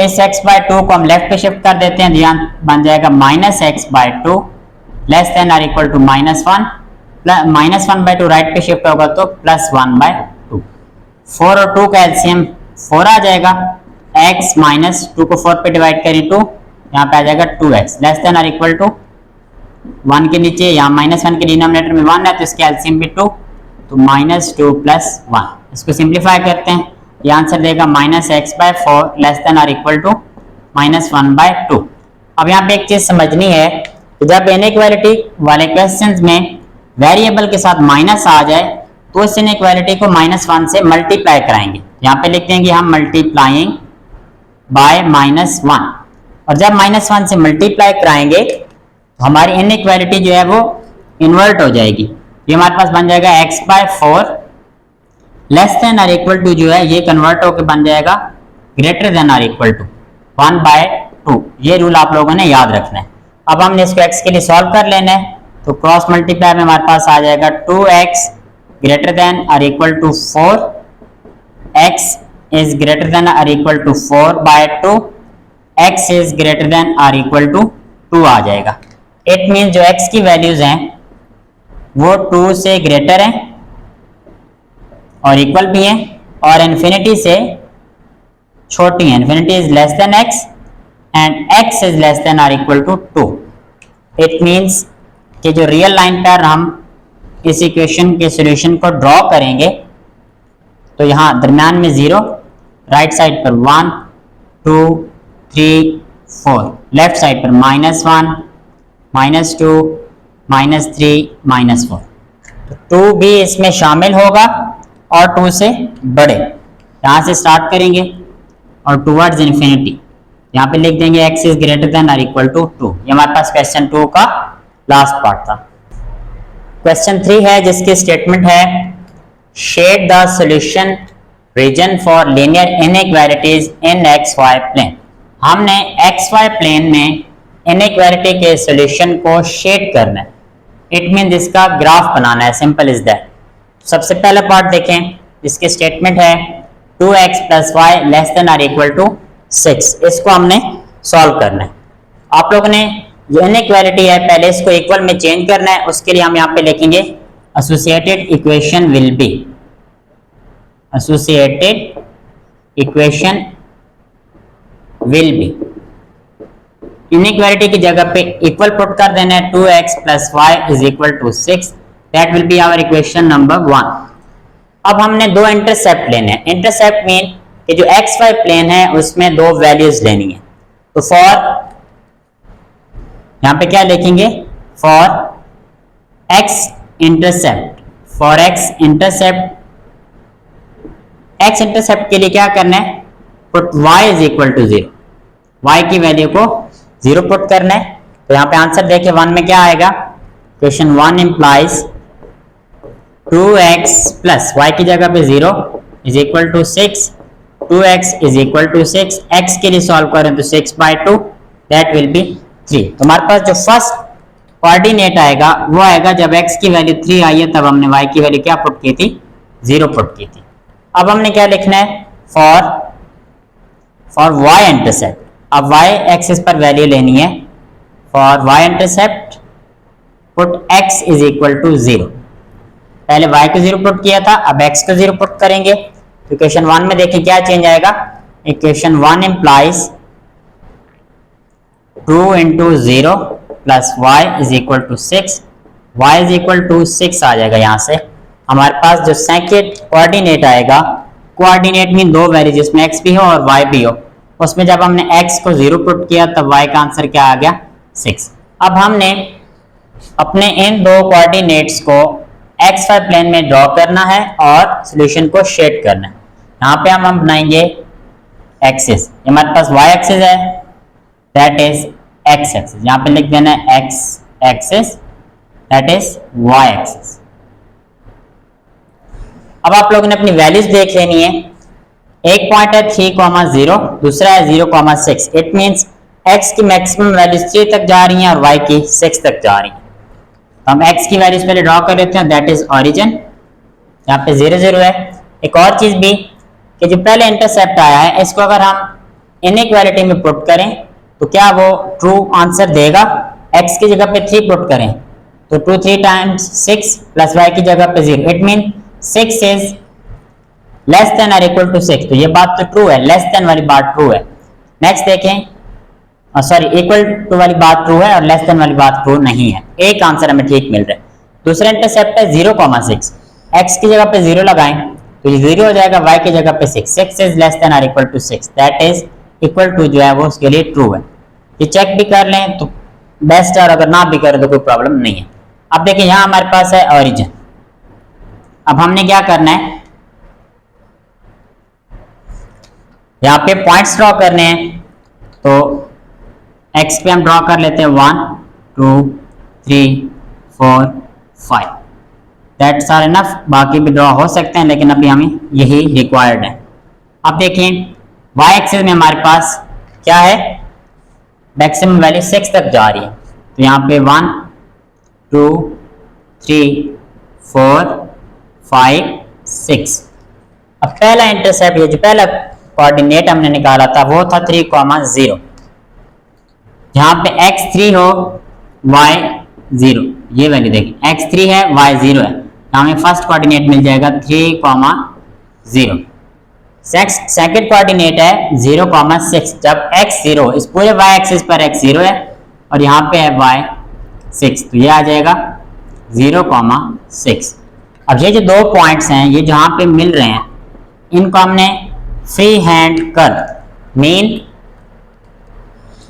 इस x/2 को हम लेफ्ट पे शिफ्ट कर देते हैं, ध्यान बन जाएगा -x/2 less than or equal to -1 -1/2 right पे शिफ्ट होगा तो +1/2। 4 और 2 का एलसीएम 4 आ जाएगा। x माइनस 2 को 4 पे डिवाइड करें 2, यहाँ पे आ जाएगा 2x less than or equal to 1 के नीचे, यहाँ -1 के डिनोमिनेटर में 1 है तो इसके एलसीएम भी 2, तो -2 + 1। इसको सिंप्लीफाई करते हैं, ये आंसर देगा -x/4 less than or equal to -1/2। अब यहाँ पे एक चीज समझनी है कि जब इनइक्वालिटी वाले क्वेश्चंस में वेरिएबल के साथ माइनस आ जाए तो इस इनइक्वालिटी को -1 से मल्टीप्लाई कराएंगे। यहाँ पे लिख देंगे हम मल्टीप्लाइंग बाय -1, और जब -1 से मल्टीप्लाई कराएंगे तो हमारी इनइक्वालिटी जो है वो इन्वर्ट हो जाएगी। ये हमारे पास बन जाएगा x/4 लेस देन और इक्वल टू जो है ये कन्वर्ट होकर बन जाएगा ग्रेटर देन और इक्वल टू 1/2। ये रूल आप लोगों ने याद रखना है। अब हमने इसको x के लिए सॉल्व कर लेना है, तो क्रॉस मल्टीप्लाई में हमारे पास आ जाएगा 2x ग्रेटर देन और equal to 4, x is greater than और equal to 4/2, x is greater than और इक्वल टू 2 आ जाएगा। इट मीन जो x की वैल्यूज हैं वो 2 से ग्रेटर हैं और इक्वल भी हैं और इन्फिनिटी से छोटी है। Infinity is less than x and x is less than और इक्वल टू 2। इट मीन्स कि जो रियल लाइन पर हम इस इक्वेशन के सॉल्यूशन को ड्रॉ करेंगे तो यहाँ दरम्यान में 0, राइट साइड पर 1 2 3 4, लेफ्ट साइड पर -1 -2 -3 -4, तो 2 भी इसमें शामिल होगा और 2 से बड़े। यहाँ से स्टार्ट करेंगे और टूवर्ड्स इन्फिनिटी यहाँ पे लिख देंगे x इज ग्रेटर देन और इक्वल टू 2। ये हमारे पास क्वेश्चन 2 का लास्ट पार्ट था। क्वेश्चन 3 है जिसकी स्टेटमेंट है shade the solution region for linear inequalities in xy plane. हमने xy प्लेन में इनइक्वालिटी के सॉल्यूशन को शेड करना है। इट मीन इसका ग्राफ बनाना है, सिंपल इज दैट। सबसे पहला पार्ट देखें जिसकी स्टेटमेंट है 2x + y लेस देन और इक्वल टू 6। इसको हमने सॉल्व करना है। आप लोगों ने जो इनइक्वालिटी है पहले इसको इक्वल में चेंज करना है। उसके लिए हम यहाँ पे लिखेंगे associated equation will B, associated equation will B. Inequality की जगह पे इक्वल पुट कर देना है 2x + y is equal to 6। That will be our equation number 1। अब हमने दो इंटरसेप्ट लेने हैं। इंटरसेप्ट मीन कि जो xy प्लेन है उसमें दो वैल्यूज लेनी है। तो फॉर यहां पे क्या लिखेंगे, for x intercept, for x intercept, x intercept के लिए क्या करना है, put y is equal to 0, y की वैल्यू को 0 पुट करना है। तो यहाँ पे आंसर देखिए 1 में क्या आएगा, question 1 implies 2x plus y की जगह पे 0 is equal to 6, 2x is equal to 6, x के लिए सॉल्व करें तो 6/2 दैट विल बी 3। तो हमारे पास जो फर्स्ट कोऑर्डिनेट आएगा वो आएगा जब x की वैल्यू 3 आई है तब हमने y की वैल्यू क्या पुट की थी, 0 पुट की थी। अब हमने क्या लिखना है, फॉर y इंटरसेप्ट। अब y एक्सिस पर वैल्यू लेनी है। For y intercept put x is equal to 0। पहले y को 0 पुट किया था, अब x को 0 पुट करेंगे। तो इक्वेशन 1 में देखें क्या चेंज आएगा, equation 1 implies 2 × 0 plus y is equal to 6, y is equal to 6 आ जाएगा। यहाँ से हमारे पास जो सेकंड कोऑर्डिनेट आएगा, कोऑर्डिनेट में दो वैल्यू जिसमें x भी हो और y भी हो, उसमें जब हमने x को 0 पुट किया तब y का आंसर क्या आ गया, 6। अब हमने अपने इन दो कोऑर्डिनेट्स को xy प्लेन में ड्रॉ करना है और सॉल्यूशन को शेड करना है। यहाँ पे हम बनाएंगे एक्सिस, हमारे पास y एक्सिस है, दैट इज x एक्सिस। यहाँ पे लिख देना है x axis, that is y axis. अब आप लोगों ने अपनी वैल्यूज देख लेनी है। एक पॉइंट है 3,0, दूसरा है 0,6। इट मींस x की मैक्सिमम वैल्यूज 3 तक जा रही हैं और y की 6 तक जा रही हैं। तो हम x की वैल्यूज पहले ड्रॉ कर लेते हैं, दैट इज ओरिजिन। यहाँ पे 0 0 है। एक और चीज भी कि जो पहले इंटरसेप्ट आया है इसको अगर हम इनइक्वालिटी में पुट करें तो क्या वो ट्रू आंसर देगा। x की जगह पे 3 पुट करें तो 2 3 टाइम्स 6 प्लस y की जगह पे 0, it mean 6 is less than और इक्वल टू 6। तो ये बात तो ट्रू है, लेस देन वाली बात ट्रू है। नेक्स्ट देखें, सॉरी इक्वल टू वाली बात ट्रू है और लेस देन वाली बात ट्रू नहीं है। एक आंसर हमें ठीक मिल रहा है। दूसरा इंटरसेप्ट है 0,6, x की जगह पे 0 लगाएं तो ये 0 हो जाएगा, y की जगह पे 6, 6 इज लेस देन और equal to 6, that is equal to जो है वो उसके लिए ट्रू है। ये चेक भी कर लें तो बेस्ट है और अगर ना भी करें तो कोई प्रॉब्लम नहीं है। अब देखिए यहाँ हमारे पास है ओरिजिन। अब हमने क्या करना है, यहाँ पे पॉइंट्स ड्रॉ करने हैं। तो x पे हम ड्रॉ कर लेते हैं 1 2 3 4 5। दैट्स आर इनफ, बाकी भी ड्रॉ हो सकते हैं लेकिन अभी हमें यही रिक्वायर्ड है। अब देखिए y एक्सिस में हमारे पास क्या है, मैक्सिमम वैल्यू 6 तक जा रही है, तो यहाँ पे 1 2 3 4 5 6। अब पहला इंटरसेप्ट, ये जो पहला कोऑर्डिनेट हमने निकाला था वो था 3,0, जहां पे x3 हो y0, ये वैल्यू देखिए x3 है y0 है, तो हमें फर्स्ट कोऑर्डिनेट मिल जाएगा 3,0। सेकंड कोऑर्डिनेट है 0,6, जब x0, इस पूरे y एक्सिस पर x0 है और यहाँ पे है y6, तो ये आ जाएगा 0,6। अब ये जो दो पॉइंट्स हैं ये जहाँ पे मिल रहे हैं इनको हमने फ्री हैंड कर्व मीन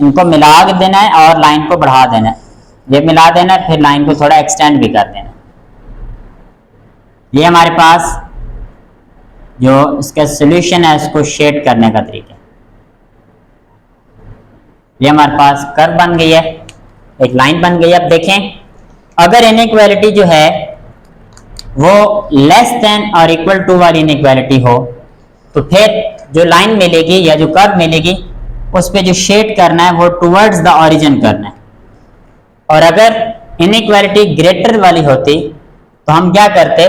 इनको मिला देना है और लाइन को बढ़ा देना है, ये मिला देना है फिर लाइन को थोड़ा एक्सटेंड भी कर देना। ये हमारे पास जो इसका सॉल्यूशन है इसको शेड करने का तरीका, ये हमारे पास कर्व बन गई है, एक लाइन बन गई है। अब देखें अगर इनइक्वालिटी जो है वो लेस देन और इक्वल टू वाली इनइक्वालिटी हो तो फिर जो लाइन मिलेगी या जो कर्व मिलेगी उस पे जो शेड करना है वो टुवर्ड्स द ओरिजिन करना है, और अगर इनइक्वालिटी ग्रेटर वाली होती तो हम क्या करते,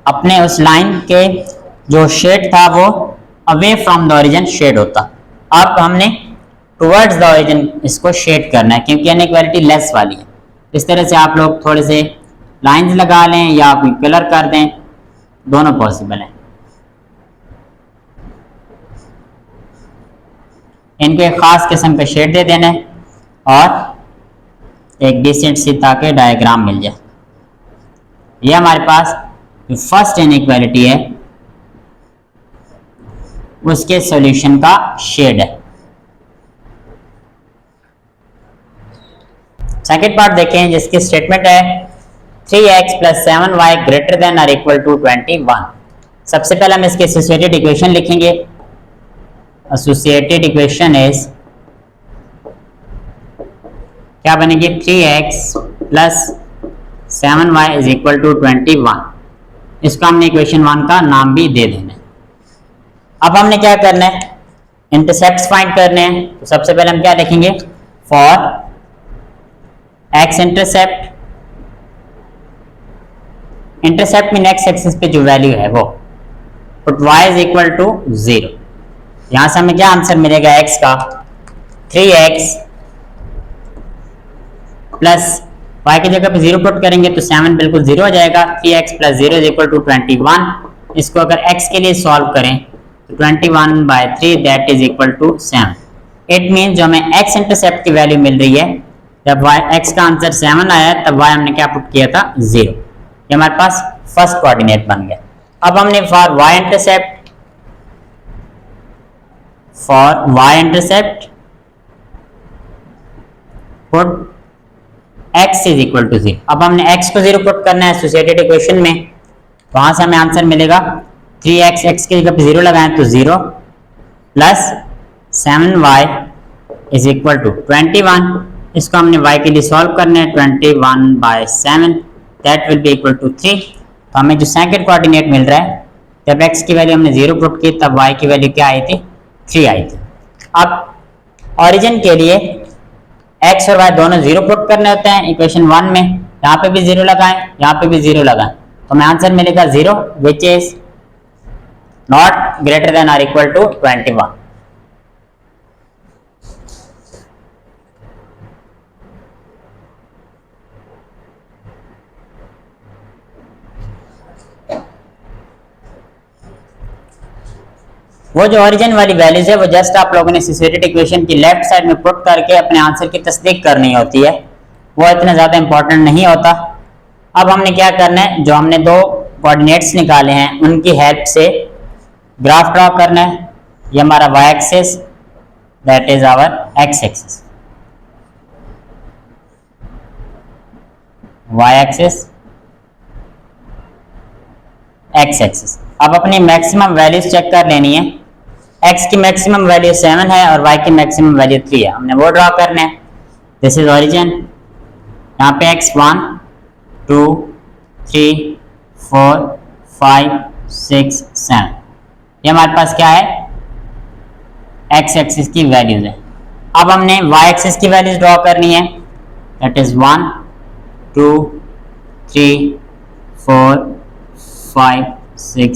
अपने उस लाइन के जो शेड था वो away from the origin shade होता। अब हमने टुवर्ड्स द ओरिजिन इसको शेड करना है क्योंकि इनइक्वालिटी लेस वाली है। इस तरह से आप लोग थोड़े से लाइंस लगा लें या आप कलर कर दें, दोनों पॉसिबल है। इनको एक खास किस्म का शेड दे देना है और एक डिसेंट सी ताकि डायग्राम मिल जाए। ये हमारे पास जो फर्स्ट इनइक्वालिटी है उसके सॉल्यूशन का शेड है। सेकेंड पार्ट देखें जिसकी स्टेटमेंट है 3x + 7y ग्रेटर देन और इक्वल टू 21। सबसे पहले हम इसकी एसोसिएटेड इक्वेशन लिखेंगे। एसोसिएटेड इक्वेशन इज क्या बनेगी, 3x + 7y = 21। इसको हमने इक्वेशन 1 का नाम भी दे देना है। अब हमने क्या करना है, इंटरसेप्ट्स फाइंड करने हैं। तो सबसे पहले हम क्या लिखेंगे, फॉर x इंटरसेप्ट, इंटरसेप्ट में एक्स एक्सिस पे जो वैल्यू है वो, पुट y = 0। यहां से हमें क्या आंसर मिलेगा, x का 3x प्लस y की जगह पे 0 पुट करेंगे तो 7 बिल्कुल 0 हो जाएगा। 3x + 0 = 21। इसको अगर x के लिए सॉल्व करें तो 21/3 that is equal to 7। It mean जो हमें x इंटरसेप्ट की वैल्यू मिल रही है, जब x का आंसर 7 आया तब y हमने क्या पुट किया था, 0। ये हमारे पास फर्स्ट कोऑर्डिनेट बन गया। अब हमने for y intercept put x = 0। अब हमने x को 0 पुट करना है एसोसिएटेड इक्वेशन में, वहां से हमें आंसर मिलेगा 3x, x की जगह पे 0 लगाएं तो 0 प्लस 7y = 21। इसको हमने y के लिए सॉल्व करना है, 21/7 that will be equal to 3। तो हमें जो सेकंड कोऑर्डिनेट मिल रहा है, जब x की वैल्यू हमने 0 पुट की तब y की वैल्यू क्या आई थी, 3 आई थी। अब ओरिजिन के लिए x और y दोनों 0 पुट करने होते हैं इक्वेशन 1 में, यहाँ पे भी 0 लगाएं, यहाँ पे भी 0 लगाएं, तो हमें आंसर मिलेगा 0 which is not greater than और इक्वल टू 21। वो जो ओरिजिन वाली वैल्यूज है वो जस्ट आप लोगों ने एसोसिएटेड इक्वेशन की लेफ्ट साइड में पुट करके अपने आंसर की तस्दीक करनी होती है, वो इतना ज़्यादा इंपॉर्टेंट नहीं होता। अब हमने क्या करना है, जो हमने दो कोऑर्डिनेट्स निकाले हैं उनकी हेल्प से ग्राफ ड्रॉ करना है। ये हमारा y axis that is our x axis, y axis x axis. अब अपनी मैक्सिमम वैल्यूज चेक कर लेनी है। x की मैक्सिमम वैल्यू 7 है और y की मैक्सिमम वैल्यू 3 है, हमने वो ड्रॉ करना है। दिस इज ओरिजिन, यहाँ पे x 1 2 3 4 5 6 7। ये हमारे पास क्या है, एक्स एक्सिस की वैल्यूज है। अब हमने वाई एक्सिस की वैल्यूज ड्रॉ करनी है, दैट इज 1 2 3 4 5 6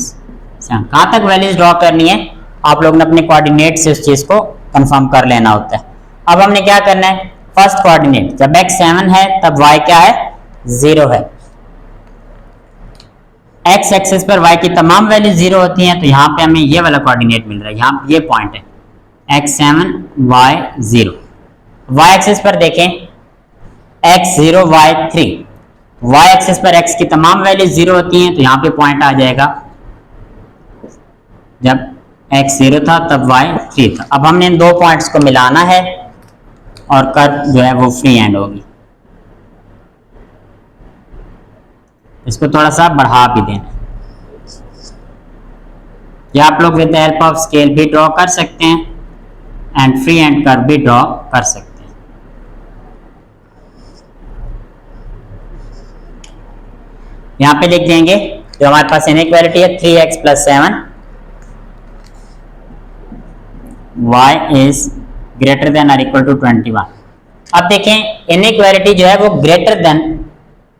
7। कहाँ तक वैल्यूज ड्रॉ करनी है आप लोग ने अपने कोऑर्डिनेट से उस चीज को कंफर्म कर लेना होता है। अब हमने क्या करना है, फर्स्ट कोऑर्डिनेट जब x 7 है तब y क्या है, 0 है। x एक्सिस पर y की तमाम वैल्यू 0 होती हैं, तो यहाँ पे हमें ये वाला कोऑर्डिनेट मिल रहा है, यहाँ ये पॉइंट है x 7 y 0। y एक्सिस पर देखें x 0 y 3, y एक्सिस पर x की तमाम वैल्यू 0 होती हैं, तो यहाँ पे पॉइंट आ जाएगा जब x 0 था तब y 3 था। अब हमने इन दो पॉइंट्स को मिलाना है और कर्व जो है वो फ्री एंड होगी। इसको थोड़ा सा बढ़ा भी देना, या आप लोग with the help of scale भी ड्रॉ कर सकते हैं एंड फ्री एंड कर्व भी ड्रॉ कर सकते हैं। यहां पे लिख देंगे जो हमारे पास इनइक्वालिटी है 3x + 7 y is greater than or equal to 21। अब देखें इनइक्वालिटी जो है वो ग्रेटर देन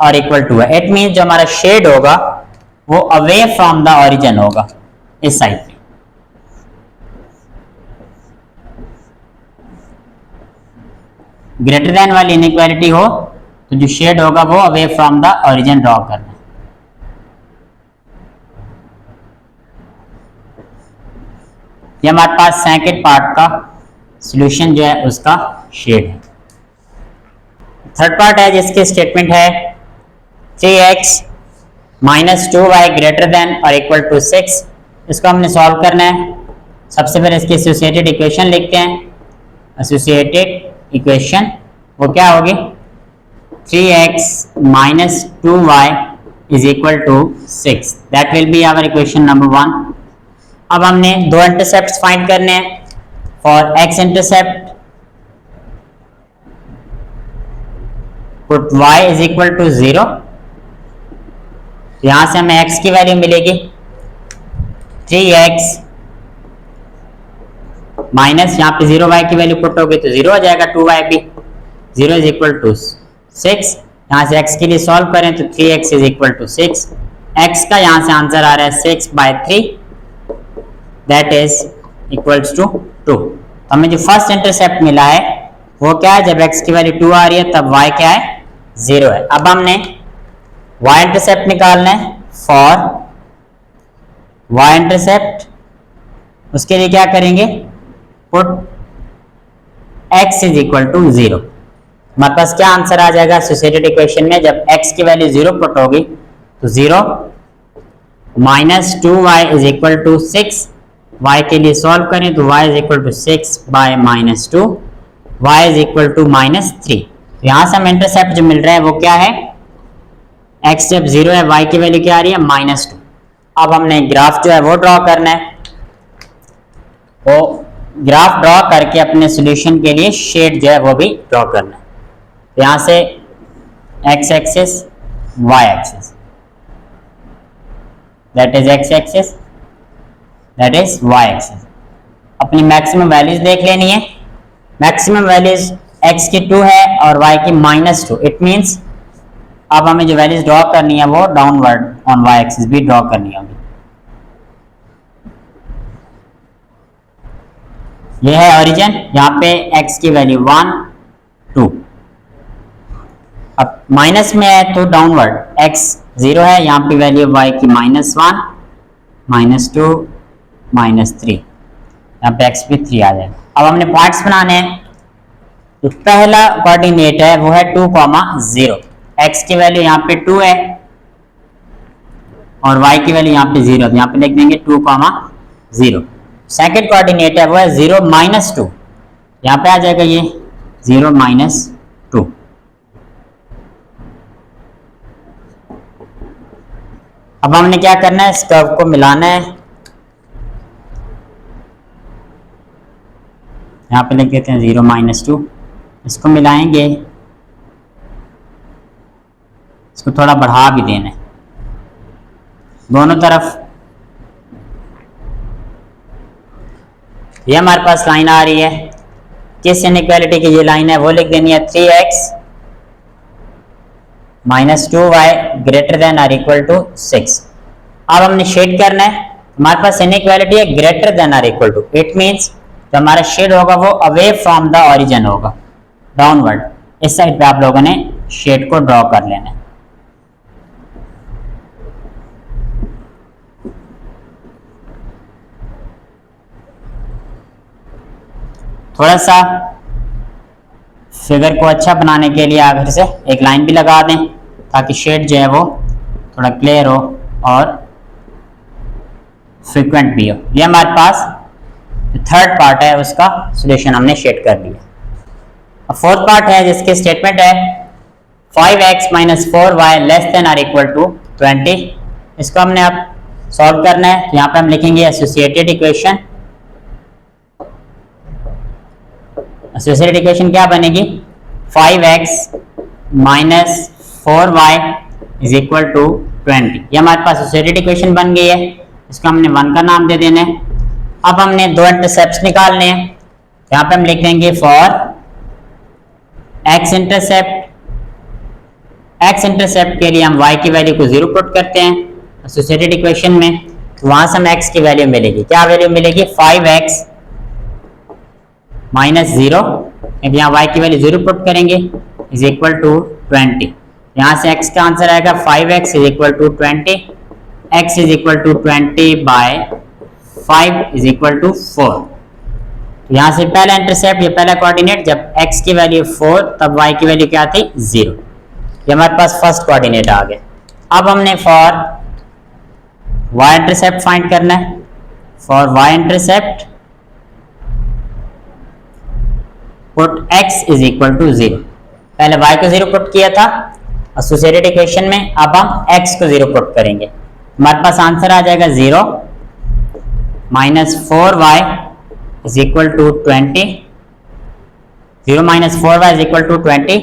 और इक्वल टू है, इट मीन जो हमारा शेड होगा वो अवे फ्रॉम द ओरिजिन होगा इस साइड पे। ग्रेटर देन वाली इनइक्वालिटी हो तो जो शेड होगा वो away from the origin draw करना है। ये हमारे पास सेकंड पार्ट का सॉल्यूशन जो है उसका शेड है। थर्ड पार्ट है जिसकी स्टेटमेंट है 3x - 2y ग्रेटर देन और इक्वल टू 6। इसको हमने सॉल्व करना है। सबसे पहले इसकी एसोसिएटेड इक्वेशन लिखते हैं। एसोसिएटेड इक्वेशन वो क्या होगी, 3x - 2y is equal to 6। That will be our equation number 1। अब हमने दो इंटरसेप्ट फाइंड करने हैं। For x intercept put y is equal to 0। यहां से हमें x की वैल्यू मिलेगी 3x माइनस यहाँ पे 0y की वैल्यू पुट होगी तो 0 हो जाएगा, 2y भी 0 इज इक्वल टू 6। यहां से x के लिए सॉल्व करें तो 3x is equal to 6। x का यहां से आंसर आ रहा है 6/3, दैट इज इक्वल्स टू 2। तो हमें जो फर्स्ट इंटरसेप्ट मिला है वो क्या है, जब x की वैल्यू 2 आ रही है तब y क्या है, 0 है। अब हमने y इंटरसेप्ट निकालना है। फॉर y इंटरसेप्ट उसके लिए क्या करेंगे, put x is equal to 0। हमारे पास क्या आंसर आ जाएगा एसोसिएटेड इक्वेशन में, जब x की वैल्यू 0 पुट होगी तो 0 - 2y is equal to 6। y के लिए सॉल्व करें तो y is equal to 6/-2, y is equal to -3। यहां से हम इंटरसेप्ट जो मिल रहा है वो क्या है, x जब 0 है y की वैल्यू क्या आ रही है, -2। अब हमने ग्राफ जो है वो ड्रॉ करना है। वो ग्राफ ड्रॉ करके अपने सॉल्यूशन के लिए शेड जो है वो भी ड्रॉ करना है। यहां से x axis y axis, that is x axis, that is y axis. अपनी मैक्सिमम वैल्यूज देख लेनी है। मैक्सिमम वैल्यूज x की 2 है और y की -2। इट मींस अब हमें जो वैल्यूज ड्रॉ करनी है वो डाउनवर्ड ऑन y एक्सिस भी ड्रॉ करनी होगी। ये है ओरिजिन, यहाँ पे x की वैल्यू 1 2। अब माइनस में है तो डाउनवर्ड x 0 है, यहाँ पे वैल्यू y की -1 -2 -3, यहाँ पे x भी 3 आ जाएगा। अब हमने पॉइंट्स बनाने हैं। तो पहला कोऑर्डिनेट है वो है 2, 0। x की वैल्यू यहाँ पे 2 है और y की वैल्यू यहाँ पे 0 है, यहाँ पे लिख देंगे 2, 0। सेकंड कोऑर्डिनेट है वो है 0 - 2, यहाँ पे आ जाएगा ये 0 - 2। अब हमने क्या करना है, इस कर्व को मिलाना है। यहाँ पे लिख देते हैं 0 - 2, इसको मिलाएंगे, इसको थोड़ा बढ़ा भी देना है। दोनों तरफ। ये हमारे पास लाइन आ रही है, किस इनइक्वालिटी की ये लाइन है वो लिख देनी है 3x minus 2y greater than or equal to 6। अब हमने शेड करना है, हमारे पास इनइक्वालिटी है greater than or equal to, it means जो हमारा शेड होगा वो अवे फ्रॉम द ओरिजिन होगा, डाउनवर्ड। इस साइड पे आप लोगों ने शेड को ड्रॉ कर लेना है। थोड़ा सा फिगर को अच्छा बनाने के लिए आखिर से एक लाइन भी लगा दें ताकि शेड जो है वो थोड़ा क्लियर हो और फ्रीक्वेंट भी हो। ये हमारे पास थर्ड पार्ट है, उसका सॉल्यूशन हमने शेड कर लिया। अब फोर्थ पार्ट है जिसकी स्टेटमेंट है 5x minus 4y less than or equal to 20। इसको हमने अब सॉल्व करना है। यहाँ पे हम लिखेंगे एसोसिएटेड इक्वेशन। एसोसिएटेड इक्वेशन क्या बनेगी 5x minus 4y is equal to 20। ये हमारे पास एसोसिएटेड इक्वेशन बन गई है, इसको हमने 1 का नाम दे देना है। अब हमने दो इंटरसेप्ट्स निकालने हैं, यहाँ पे हम लिख देंगे फॉर x इंटरसेप्ट के लिए हम y की वैल्यू को 0 पुट करते हैं एसोसिएटेड इक्वेशन में, तो वहां से हम x की वैल्यू मिलेगी, क्या वैल्यू मिलेगी 5x माइनस 0, यहाँ y की वैल्यू 0 पुट करेंगे इज इक्वल टू 20। यहाँ से x का आंसर आएगा 5x is equal to 20, x is equal to 20 by 5 is equal to 4। यहाँ से पहला इंटरसेप्ट, ये पहला कोऑर्डिनेट, जब x की वैल्यू 4 तब y की वैल्यू क्या थी 0। ये हमारे पास फर्स्ट कोऑर्डिनेट आ गया। अब हमने फॉर y इंटरसेप्ट फाइंड करना है। For y intercept put x is equal to 0। पहले y को 0 पुट किया था एसोसिएटेड इक्वेशन में, अब हम x को 0 पुट करेंगे, हमारे पास आंसर आ जाएगा 0 minus 4y is equal to 20। 0 minus 4y is equal to 20,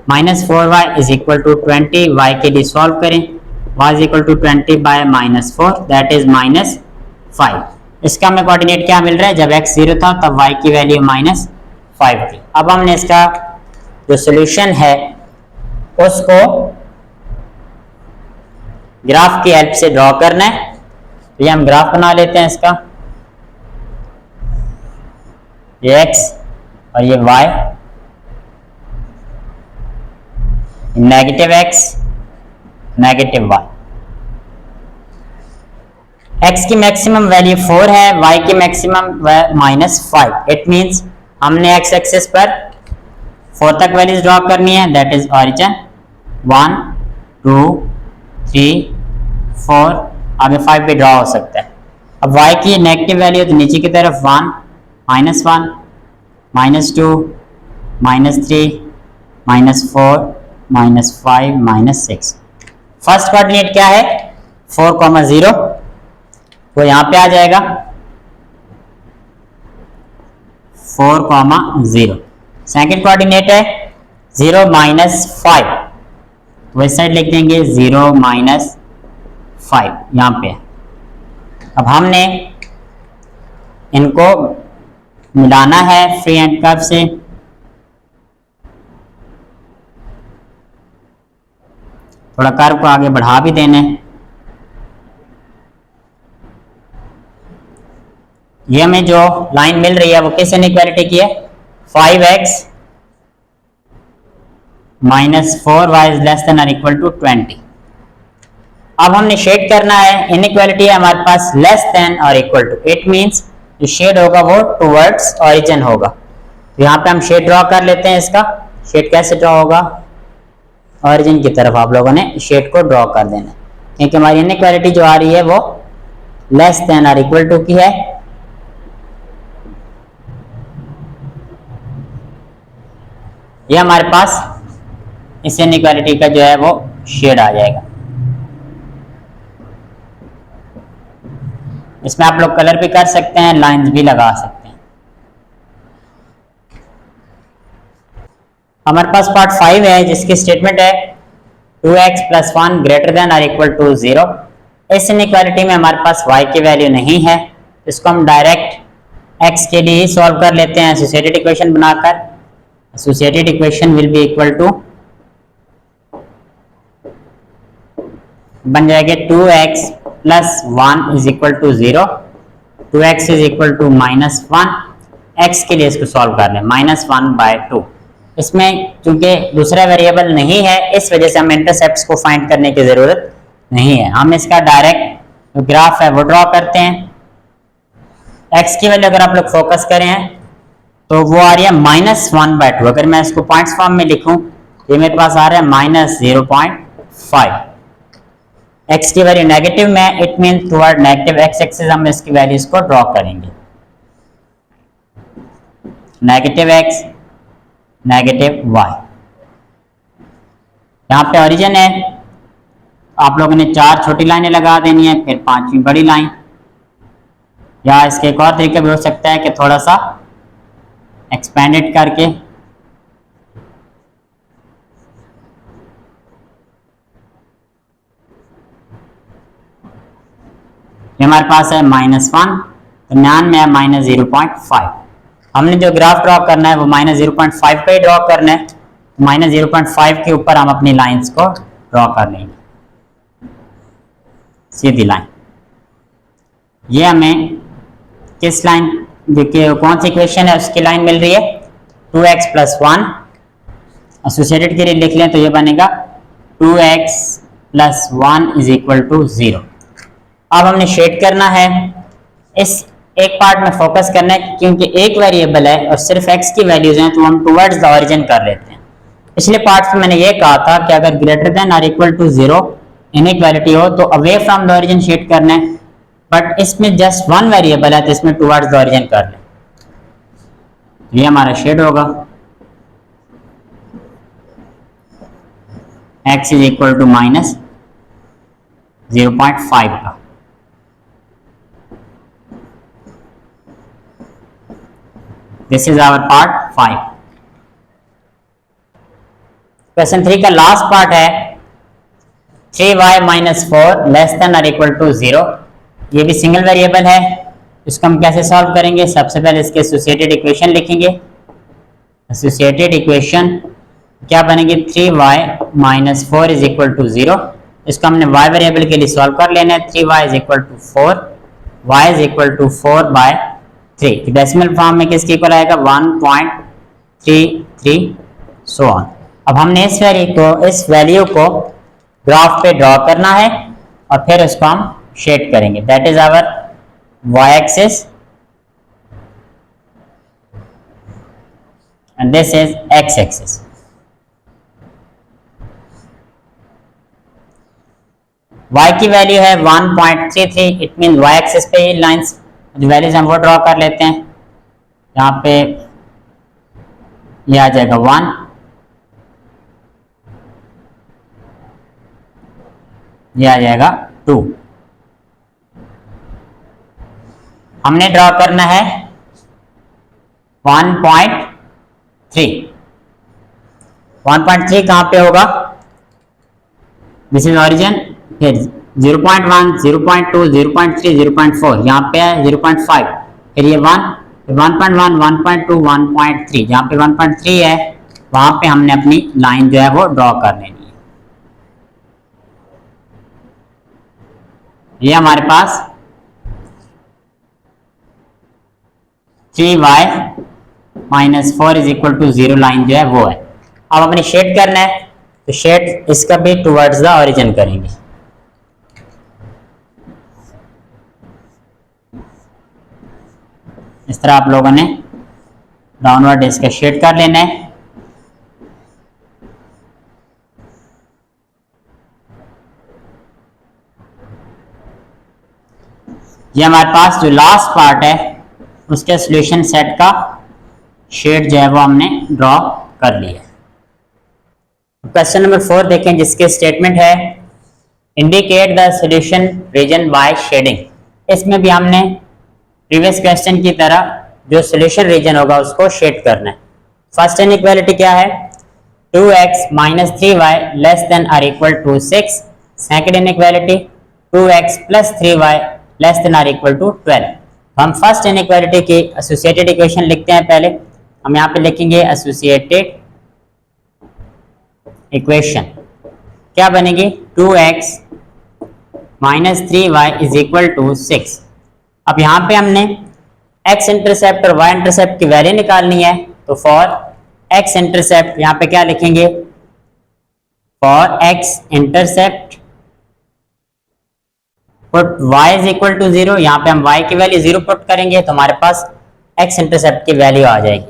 minus 4y is equal to 20, y के लिए सॉल्व करें, y is equal to 20 by minus 4 that is minus 5। इसका हमें कोऑर्डिनेट क्या मिल रहा है, जब x 0 था तब y की वैल्यू माइनस 5 थी। अब हमने इसका जो सॉल्यूशन है उसको ग्राफ की हेल्प से ड्रॉ करना है। तो ये हम ग्राफ बना लेते हैं इसका, ये x और ये y, negative x negative y। x की मैक्सिमम वैल्यू 4 है, y की मैक्सिमम माइनस 5। इट मींस हमने x एक्सिस पर 4 तक वैल्यूज ड्रॉ करनी है, दैट इज ऑरिजिन 1 2 3 4, आगे 5 भी ड्रॉ हो सकता है। अब y की नेगेटिव वैल्यू तो नीचे की तरफ 1 minus 1 minus 2 minus 3 minus 4 minus 5 minus 6। First coordinate क्या है 4,0, वो यहाँ पे आ जाएगा 4,0। सेकेंड कोऑर्डिनेट है 0 माइनस 5, तो इस साइड लिख देंगे 0 माइनस 5 यहाँ पे। अब हमने इनको मिलाना है फ्री हैंड कर्व से। थोड़ा कर्व को आगे बढ़ा भी देना है। ये हमें जो लाइन मिल रही है वो किस इनइक्वालिटी की है 5x minus 4y is less than और इक्वल टू 20। अब हमने शेड करना है, इनइक्वालिटी है हमारे पास लेस देन और इक्वल टू, इट मींस जो शेड होगा वो टुवर्ड्स ऑरिजिन होगा। तो यहाँ पे हम शेड ड्रॉ कर लेते हैं। इसका शेड कैसे ड्रॉ होगा, ऑरिजिन की तरफ आप लोगों ने शेड को ड्रॉ कर देना है, क्योंकि हमारी इनइक्वालिटी जो आ रही है वो लेस देन और इक्वल टू की है। ये हमारे पास इस इनइक्वालिटी का जो है वो शेड आ जाएगा। इसमें आप लोग कलर भी कर सकते हैं, लाइंस भी लगा सकते हैं। हमारे पास पार्ट 5 है जिसकी स्टेटमेंट है 2x प्लस 1 ग्रेटर देन और इक्वल टू 0। इस इनइक्वालिटी में हमारे पास y की वैल्यू नहीं है, इसको हम डायरेक्ट x के लिए ही सॉल्व कर लेते हैं एसोसिएटेड इक्वेशन बनाकर। Associated equation will be equal to, बन जाएगा 2x plus 1 is equal to 0, 2x is equal to -1, x के लिए इसको सॉल्व कर लें -1/2। इसमें चूंकि दूसरा वेरिएबल नहीं है, इस वजह से हम इंटरसेप्ट्स को फाइंड करने की जरूरत नहीं है। हम इसका डायरेक्ट ग्राफ है वो ड्रॉ करते हैं। x की वैल्यू अगर आप लोग फोकस करें तो वो आ रही है -1/2। अगर मैं इसको पॉइंट्स फॉर्म में लिखूं, ये मेरे पास आ रहा है -0.5। x की वैल्यू नेगेटिव में, it mean toward negative x axis हम इसकी वैल्यूज को ड्रॉ करेंगे। Negative x, negative y। यहाँ पे ओरिजिन है, आप लोगों ने 4 छोटी लाइनें लगा देनी है, फिर 5वीं बड़ी लाइन। या इसके एक और तरीका भी हो सकता है कि थोड़ा सा एक्सपेंडेड करके ये हमारे पास है -1, तो ध्यान में है -0.5। हमने जो ग्राफ ड्रॉ करना है वो -0.5 पे ही ड्रॉ करना है। -0.5 के ऊपर हम अपनी लाइंस को ड्रॉ कर लेंगे, सीधी लाइन। ये हमें किस लाइन, देखिए कौन सी इक्वेशन है उसकी लाइन मिल रही है, 2x प्लस 1। एसोसिएटेड के लिए लिख लें तो ये बनेगा 2x plus 1 is equal to 0। अब हमने शेड करना है, इस एक पार्ट में फोकस करना है, क्योंकि एक वेरिएबल है और सिर्फ x की वैल्यूज हैं, तो हम टुवर्ड्स द ओरिजिन कर लेते हैं। पिछले पार्ट में मैंने ये कहा था कि अगर ग्रेटर देन और इक्वल टू 0 इनइक्वालिटी हो तो away from the origin shade करना है, बट इसमें जस्ट वन वेरिएबल है तो इसमें टुवर्ड्स द ओरिजिन कर लें। ये हमारा शेड होगा, x इज इक्वल टू -0.5 का। This is our part 5। Question 3 का लास्ट पार्ट है 3y - 4 लेस देन और इक्वल टू 0। ये भी सिंगल वेरिएबल है, इसको हम कैसे सॉल्व करेंगे? सबसे पहले इसके एसोसिएटेड इक्वेशन लिखेंगे। एसोसिएटेड इक्वेशन क्या बनेगी? 3y - 4 is equal to 0। इसको हमने y वेरिएबल के लिए सॉल्व कर लेना है। 3y is equal to 4, y is equal to 4/3। Decimal form में किसके इक्वल आएगा? 1.33 सो ऑन। अब हमने इस वैल्यू को ग्राफ पे ड्रॉ करना है और फिर उसको हम शेड करेंगे। That is our y axis and this is x axis. y की वैल्यू है 1.33, इट मीन y एक्सिस पे ये लाइंस जो वैल्यूज हम वो ड्रॉ कर लेते हैं। यहाँ पे ये आ जाएगा 1, ये आ जाएगा 2। हमने ड्रॉ करना है 1.3। 1.3 कहाँ पे होगा? दिस इज ओरिजिन, फिर 0.1, 0.2, 0.3, 0.4, यहाँ पे है 0.5, फिर ये 1, 1.1, 1.2, 1.3। जहाँ पे 1.3 है वहां पे हमने अपनी लाइन जो है वो ड्रॉ कर लेनी है। ये हमारे पास 3y - 4 is equal to 0 line जो है वो है। अब अपनी शेड करना है, तो शेड इसका भी टुवर्ड्स द ओरिजिन करेंगे। इस तरह आप लोगों ने डाउनवर्ड इसका शेड कर लेना है। ये हमारे पास जो लास्ट पार्ट है उसके सॉल्यूशन सेट का शेड जो है वो हमने ड्रॉ कर लिया। क्वेश्चन नंबर 4 देखें, जिसके स्टेटमेंट है indicate the solution region by shading. इसमें भी हमने प्रीवियस क्वेश्चन की तरह जो सॉल्यूशन रीजन होगा उसको शेड करना है। फर्स्ट इनइक्वालिटी क्या है? 2x - 3y लेस देन और equal to 6। Second inequality 2x plus 3y less than or equal to 12। हम फर्स्ट इनइक्वालिटी की एसोसिएटेड इक्वेशन लिखते हैं। पहले हम यहाँ पे लिखेंगे एसोसिएटेड इक्वेशन, क्या बनेगी 2x minus 3y is equal to 6। अब यहाँ पे हमने x इंटरसेप्ट और y इंटरसेप्ट की वैल्यू निकालनी है, तो फॉर x इंटरसेप्ट यहाँ पे क्या लिखेंगे, for x intercept put y is equal to 0। यहाँ पे हम y की वैल्यू 0 पुट करेंगे तो हमारे पास x इंटरसेप्ट की वैल्यू आ जाएगी।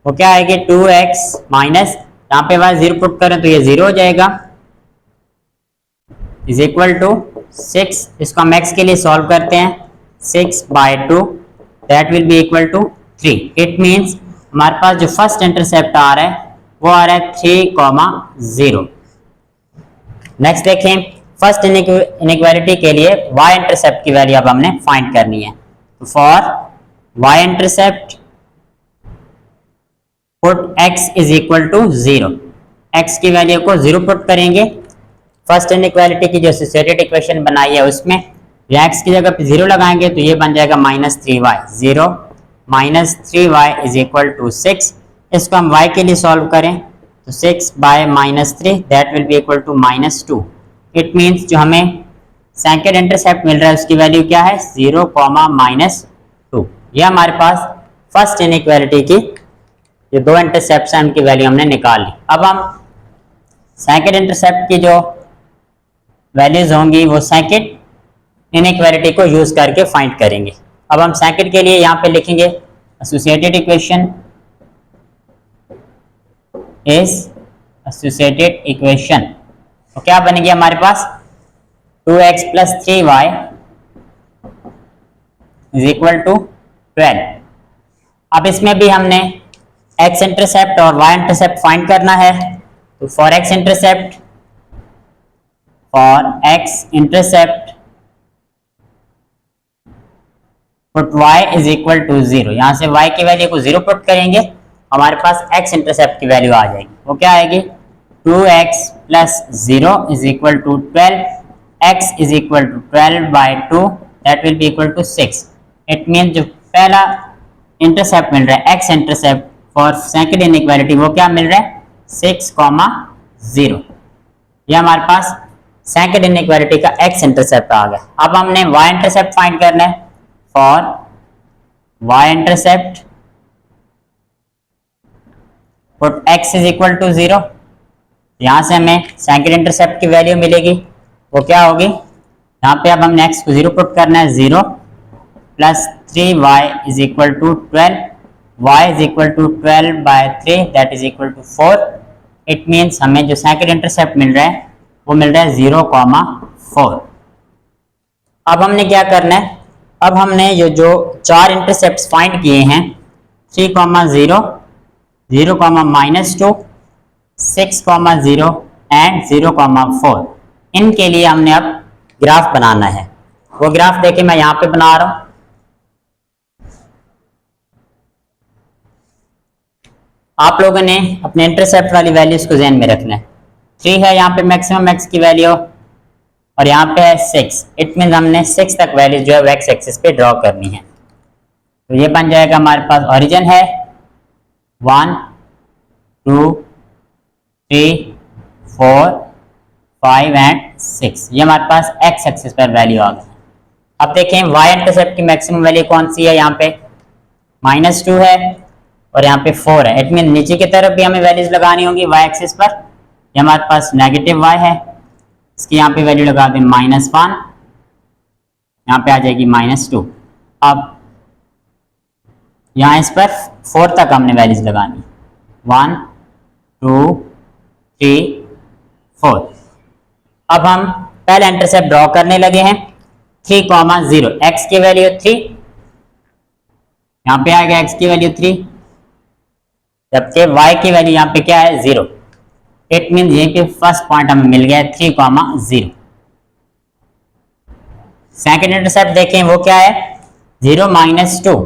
वो क्या आएगी 2x माइनस, यहाँ पे y 0 पुट करें तो ये 0 हो जाएगा, इज इक्वल टू 6। इसको हम x के लिए सॉल्व करते हैं, 6/2 that will be equal to 3। It means हमारे पास जो फर्स्ट इंटरसेप्ट आ रहा है वो आ रहा है 3,0। नेक्स्ट देखें, फर्स्ट इनइक्वालिटी के लिए y इंटरसेप्ट की वैल्यू अब हमने फाइंड करनी है। तो for y intercept put x is equal to 0, x की वैल्यू को 0 पुट करेंगे। फर्स्ट इनइक्वालिटी की जो एसोसिएटेड इक्वेशन बनाई है उसमें x की जगह पे 0 लगाएंगे तो ये बन जाएगा -3y। 0 minus 3y is equal to 6। इसको हम y के लिए सॉल्व करें तो 6/-3 that will be equal to -2। It means जो हमें सेकंड इंटरसेप्ट मिल रहा है उसकी वैल्यू क्या है 0, -2। ये हमारे पास फर्स्ट इनइक्वालिटी की जो दो इंटरसेप्ट हैं उनकी वैल्यू हमने निकाल ली। अब हम सेकंड इंटरसेप्ट की जो वैल्यूज होंगी वो सेकंड इनइक्वालिटी को यूज करके फाइंड करेंगे। अब हम सेकंड के लिए यहाँ पे लिखेंगे associated equation is associated equation, तो क्या बनेगी हमारे पास 2x plus 3y is equal to 12। अब इसमें भी हमने x इंटरसेप्ट और y इंटरसेप्ट फाइंड करना है। तो for x intercept put y is equal to 0। यहां से y की वैल्यू को 0 पुट करेंगे, हमारे पास x इंटरसेप्ट की वैल्यू आ जाएगी। वो क्या आएगी 2x plus 0 is equal to 12, x is equal to 12/2 that will be equal to 6। It mean जो पहला इंटरसेप्ट मिल रहा है x intercept for second inequality वो क्या मिल रहा है 6,0। ये हमारे पास सेकंड इनइक्वालिटी का x इंटरसेप्ट आ गया। अब हमने y इंटरसेप्ट फाइंड करना है। For y intercept put x is equal to 0। यहां से हमें सेकंड इंटरसेप्ट की वैल्यू मिलेगी, वो क्या होगी, यहाँ पे अब हमने x को 0 पुट करना है, 0 plus 3y is equal to 12, y is equal to 12/3 that is equal to 4। It means हमें जो सेकंड इंटरसेप्ट मिल रहा है वो मिल रहा है 0,4। अब हमने क्या करना है, अब हमने जो चार इंटरसेप्ट फाइंड किए हैं 3,0, 0,-2, 6,0 एंड 0,4, इनके लिए हमने अब ग्राफ बनाना है। वो ग्राफ देखिए मैं यहां पे बना रहा हूं। आप लोगों ने अपने इंटरसेप्ट वाली वैल्यूज को ध्यान में रखना है। 3 है यहाँ पे मैक्सिमम x की वैल्यू और यहाँ पे है 6। इट मीन हमने 6 तक वैल्यू जो है x एक्सिस पे ड्रॉ करनी है। तो ये बन जाएगा हमारे पास ओरिजिन है 1, 2, 3, 4, 5 एंड 6। ये हमारे पास x एक्सिस पर वैल्यू आ गई। अब देखें y इंटरसेप्ट की मैक्सिमम वैल्यू कौन सी है, यहाँ पे -2 है और यहाँ पे 4 है। इट मीन नीचे की तरफ भी हमें वैल्यूज लगानी होंगी y एक्सिस पर। ये हमारे पास नेगेटिव y है, इसकी यहाँ पे वैल्यू लगा दें -1, यहाँ पे आ जाएगी -2। अब यहाँ इस पर 4 तक हमने वैल्यूज लगानी, 1, 2, 3, 4। अब हम पहले इंटरसेप्ट ड्रॉ करने लगे हैं 3,0, x की वैल्यू 3, यहाँ पे आएगा x की वैल्यू 3, जबकि y की वैल्यू यहाँ पे क्या है 0। इट मीन ये कि फर्स्ट पॉइंट हमें मिल गया है 3,0। सेकेंड इंटरसेप्ट देखें वो क्या है 0, -2।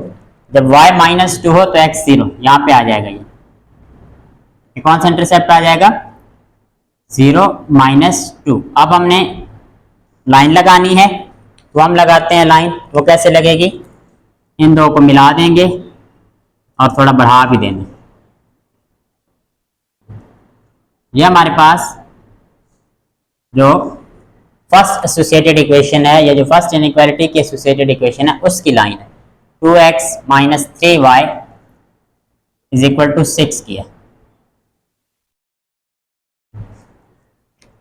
जब y -2 हो तो x 0, यहाँ पे आ जाएगा। ये कौन सा इंटरसेप्ट आ जाएगा 0, -2। अब हमने लाइन लगानी है तो हम लगाते हैं लाइन। वो कैसे लगेगी, इन दो को मिला देंगे और थोड़ा बढ़ा भी देंगे। ये हमारे पास जो फर्स्ट एसोसिएटेड इक्वेशन है, या जो फर्स्ट इनइक्वालिटी की एसोसिएटेड इक्वेशन है, उसकी लाइन है। 2x minus 3y is equal to 6 की है।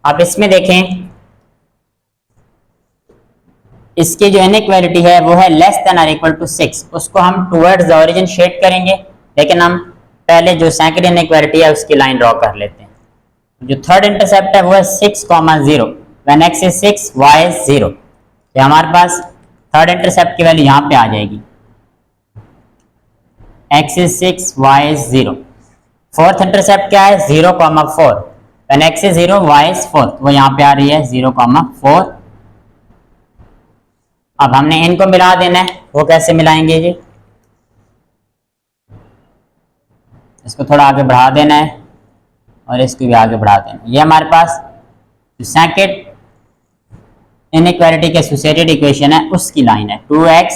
आप इसमें देखें, इसकी जो इनइक्वालिटी है वो है लेस देन और इक्वल टू 6। उसको हम टुवर्ड्स द ओरिजिन शेड करेंगे, लेकिन हम पहले जो सेकंड इनइक्वालिटी है उसकी लाइन ड्रॉ कर लेते हैं। जो थर्ड इंटरसेप्ट है वो है 6,0 when x is 6 y is 0। तो हमारे पास थर्ड इंटरसेप्ट की वैल्यू यहाँ पे आ जाएगी, x is 6 y is 0। Fourth intercept क्या है, 0,4 when x is 0 y is 4, वो यहाँ पे आ रही है 0,4। अब हमने इनको मिला देना है। वो कैसे मिलाएंगे जी, इसको थोड़ा आगे बढ़ा देना है और इसको भी आगे बढ़ा देना है। ये हमारे पास सेकंड इनइक्वालिटी के एसोसिएटेड इक्वेशन है, उसकी लाइन है 2x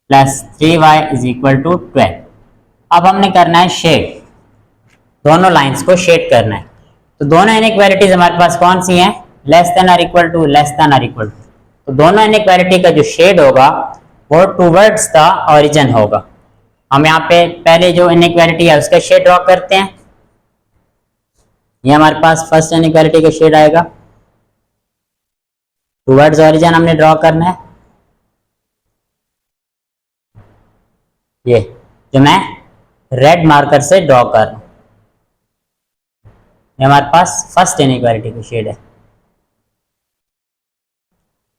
plus 3y is equal to 12। अब हमने करना है शेड, दोनों लाइंस को शेड करना है। तो दोनों इनइक्वालिटीज हमारे पास कौन सी हैं, लेस देन और इक्वल टू, लेस देन और इक्वल टू। तो दोनों इनइक्वालिटी का जो शेड होगा वो टुवर्ड्स द ओरिजिन होगा। हम यहाँ पे पहले जो इनइक्वालिटी है उसका शेड ड्रॉ करते हैं। ये हमारे पास फर्स्ट इनइक्वालिटी का शेड आएगा, टुवर्ड्स ओरिजिन हमने ड्रॉ करना है। ये जो मैं रेड मार्कर से ड्रॉ कर रहा हूं, ये हमारे पास फर्स्ट इनइक्वालिटी का शेड है।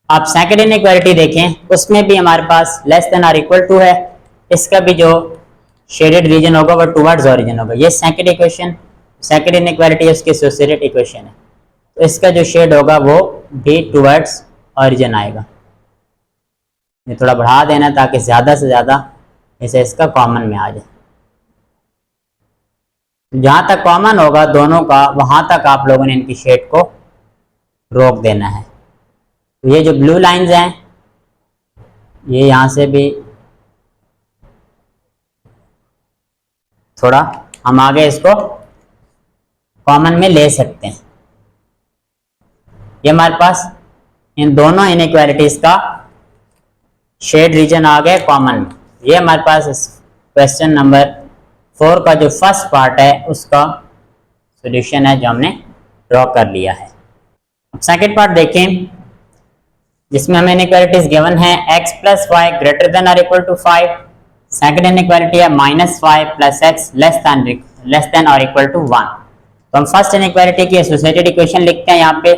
आप सेकंड इनइक्वालिटी देखें, उसमें भी हमारे पास लेस देन और इक्वल टू है। इसका भी जो शेडेड रीजन होगा वो टुवर्ड्स ओरिजिन होगा। ये सेकंड इक्वेशन, सेकंड इनइक्वालिटी है, उसकी एसोसिएटेड इक्वेशन है। तो इसका जो शेड होगा वो भी टुवर्ड्स ओरिजिन आएगा। ये थोड़ा बढ़ा देना ताकि ज्यादा से ज्यादा इसे इसका कॉमन में आ जाए। जहां तक कॉमन होगा दोनों का, वहां तक आप लोगों ने इनकी शेड को रोक देना है। तो ये जो ब्लू लाइंस हैं, ये यहां से भी थोड़ा हम आगे इसको कॉमन में ले सकते हैं। ये हमारे पास इन दोनों इनइक्वालिटीज का शेड रीजन आ गया कॉमन में। ये हमारे पास क्वेश्चन नंबर 4 का जो फर्स्ट पार्ट है उसका सॉल्यूशन है, जो हमने ड्रॉ कर लिया है। अब सेकंड पार्ट देखें, जिसमें हमें इनइक्वालिटीज गिवन है x plus y greater than और इक्वल टू 5। सेकंड इनइक्वालिटी है -5 प्लस x लेस देन और इक्वल टू 1। तो हम फर्स्ट इनइक्वालिटी की एसोसिएटेड इक्वेशन लिखते हैं यहाँ पे।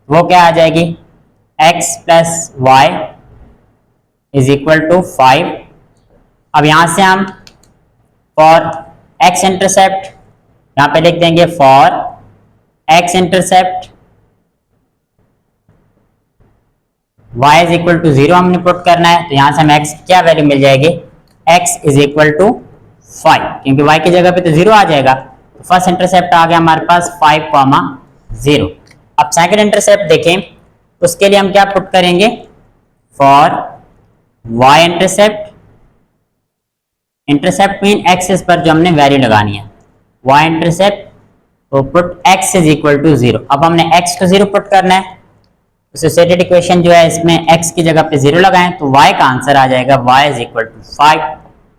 वो क्या आ जाएगी, x plus y is equal to 5। अब यहां से हम फॉर x इंटरसेप्ट यहाँ पे लिख देंगे for x intercept y is equal to 0 हमने पुट करना है। तो यहां से हमें x की क्या वैल्यू मिल जाएगी, x इज इक्वल टू 5, क्योंकि y की जगह पे तो 0 आ जाएगा। तो फर्स्ट इंटरसेप्ट आ गया हमारे पास 5,0। अब सेकंड इंटरसेप्ट देखें, उसके लिए हम क्या पुट करेंगे, for y intercept, intercept mean axis पर जो हमने वैल्यू लगानी है, y इंटरसेप्ट तो put x is equal to 0। अब हमने x को 0 पुट करना है। एसोसिएटेड इक्वेशन जो है इसमें x की जगह पे 0 लगाएं तो y का आंसर आ जाएगा y is equal to 5।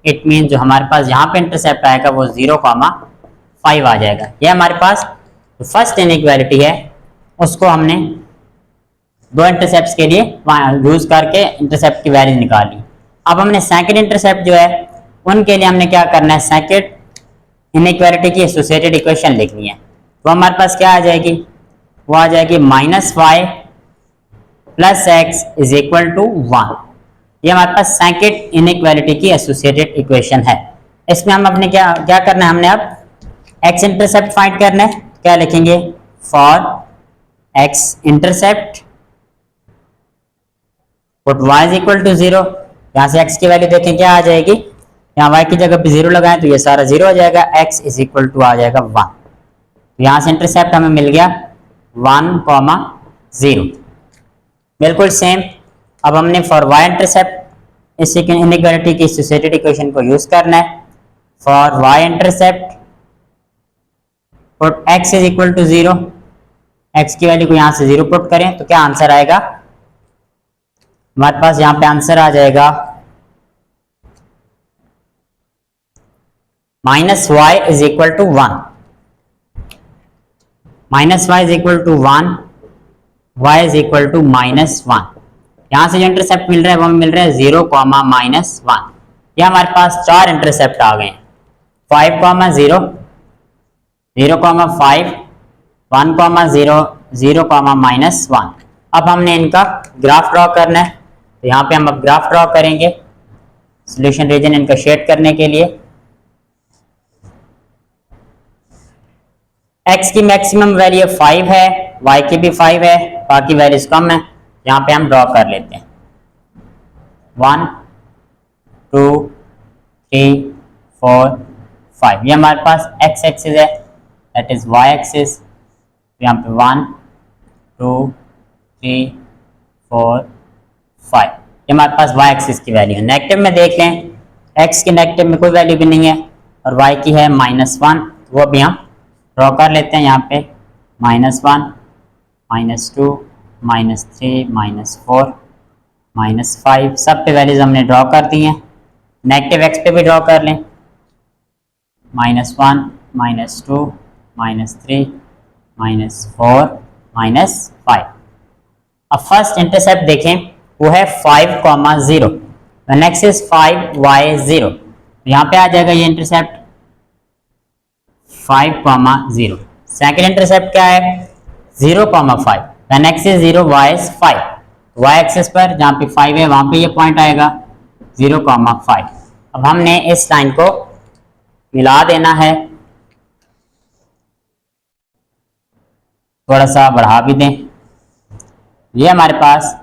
It mean जो हमारे पास यहाँ पे इंटरसेप्ट आएगा वो 0,5 आ जाएगा। ये हमारे पास फर्स्ट इनइक्वालिटी है, उसको हमने दो इंटरसेप्ट्स के लिए यूज करके इंटरसेप्ट की वैल्यू निकाली। अब हमने सेकंड इंटरसेप्ट जो है उनके लिए हमने क्या करना है, सेकंड इनइक्वालिटी की एसोसिएटेड इक्वेशन लिखनी है। तो हमारे पास क्या आ जाएगी, वो आ जाएगी -y plus x is equal to 1। ये हमारे पास सेकंड इनइक्वालिटी की एसोसिएटेड इक्वेशन है। इसमें हम अपने क्या करना है, हमने अब x इंटरसेप्ट फाइंड करना है। क्या लिखेंगे, for x intercept put y is equal to 0। यहाँ से x की वैल्यू देखें क्या आ जाएगी, यहाँ y की जगह पे 0 लगाएं तो ये सारा 0 हो जाएगा, x इज इक्वल टू आ जाएगा 1। तो यहाँ से इंटरसेप्ट हमें मिल गया 1,0। बिल्कुल सेम। अब हमने फॉर वाई इंटरसेप्ट इस इनइक्वालिटी की एसोसिएटेड इक्वेशन को यूज करना है। For y intercept put x is equal to 0, x की वैल्यू को यहां से 0 पुट करें तो क्या आंसर आएगा? हमारे पास यहां पे आंसर आ जाएगा minus y is equal to 1, minus y is equal to 1, y is equal to minus 1। यहां से जो इंटरसेप्ट मिल रहा है वो मिल रहा है 0, माइनस 1। ये हमारे पास 4 इंटरसेप्ट आ गए, 5, 0, 0, 5, 1, 0, 0, माइनस 1। अब हमने इनका ग्राफ ड्रॉ करना है, तो यहाँ पे हम अब ग्राफ ड्रॉ करेंगे सॉल्यूशन रीजन इनका शेड करने के लिए। x की मैक्सिमम वैल्यू 5 है, y की भी 5 है, बाकी वैल्यूज कम है, यहाँ पे हम ड्रॉ कर लेते हैं 1, 2, 3, 4, 5। ये हमारे पास x एक्सिस है, दैट इज y एक्सिस। यहाँ पे 1, 2, 3, 4, 5 ये हमारे पास y एक्सिस की वैल्यू है। नेगेटिव में देख लें, x की नेगेटिव में कोई वैल्यू भी नहीं है और y की है -1, वो भी हम ड्रॉ कर लेते हैं यहाँ पे -1, -2, -3, -4, -5 सब पे वैल्यूज हमने ड्रॉ कर दी हैं। नेगेटिव x पे भी ड्रॉ कर लें -1, -2, -3, -4, -5। अब फर्स्ट इंटरसेप्ट देखें वो है 5, 0, नेक्स्ट इज 5, y 0। यहाँ पे आ जाएगा ये इंटरसेप्ट 5, 0। सेकेंड इंटरसेप्ट क्या है 0, 5, next is 0, y is 5। y axis पर जहाँ पे 5 है वहां पे ये पॉइंट आएगा 0, 5। अब हमने इस लाइन को मिला देना है, थोड़ा सा बढ़ा भी दें। ये हमारे पास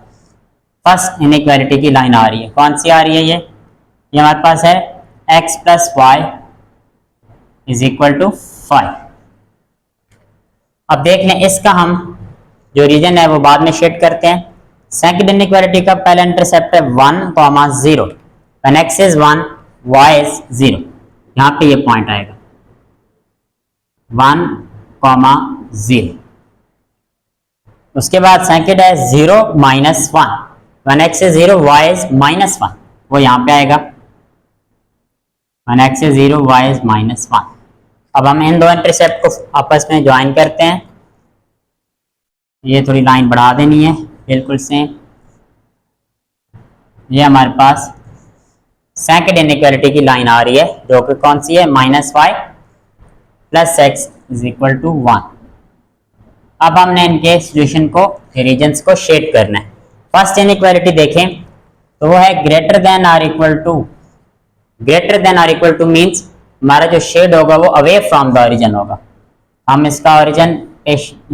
फर्स्ट इनइक्वालिटी की लाइन आ रही है, कौन सी आ रही है ये हमारे पास है x plus y is equal to 5। अब देख लें इसका हम जो रीजन है वो बाद में शेड करते हैं। सेकंड इनइक्वालिटी का पहला इंटरसेप्ट है 1, 0, x इज 1, y इज 0। यहाँ पे ये पॉइंट आएगा 1, 0। उसके बाद सेकंड है 0, -1, x इज 0, y इज -1, वो यहाँ पे आएगा 1x इज 0, y इज -1। अब हम इन दो इंटरसेप्ट को आपस में ज्वाइन करते हैं। ये थोड़ी लाइन बढ़ा देनी है, बिल्कुल सेम। ये हमारे पास सेकंड इनइक्वालिटी की लाइन आ रही है जो कि कौन सी है -y plus x is equal to 1। अब हमने इनके सॉल्यूशन को रीजन्स को शेड करना है। फर्स्ट इनइक्वालिटी देखें तो वो है greater than or equal to. Greater than or equal to means हमारा जो शेड होगा वो अवे फ्रॉम द ओरिजिन होगा। हम इसका origin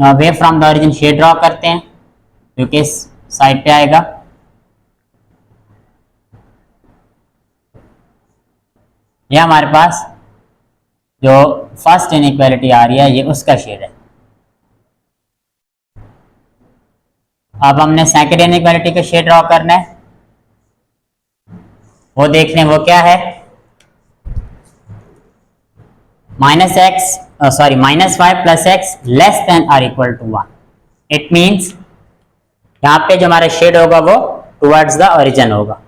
away from the origin shade draw करते हैं जो कि इस साइड पे आएगा। ये हमारे पास जो फर्स्ट इनइक्वालिटी आ रही है ये उसका शेड है। अब हमने सेकंड इनइक्वालिटी का शेड ड्रॉ करना है, वो देख लें वो क्या है -y plus x less than or equal to 1। It means यहाँ पे जो हमारा शेड होगा वो टुवर्ड्स द ओरिजिन होगा।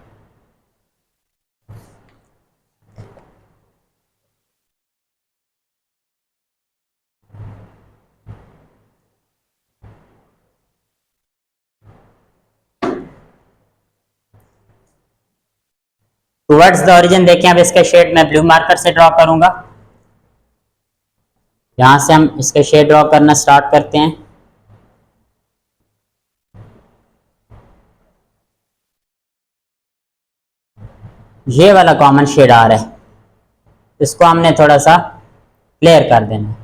टुवर्ड्स द ओरिजिन देखें, अब इसका शेड मैं ब्लू मार्कर से ड्रॉ करूंगा। यहां से हम इसका शेड ड्रॉ करना स्टार्ट करते हैं। ये वाला कॉमन शेड आ रहा है, इसको हमने थोड़ा सा क्लियर कर देना है।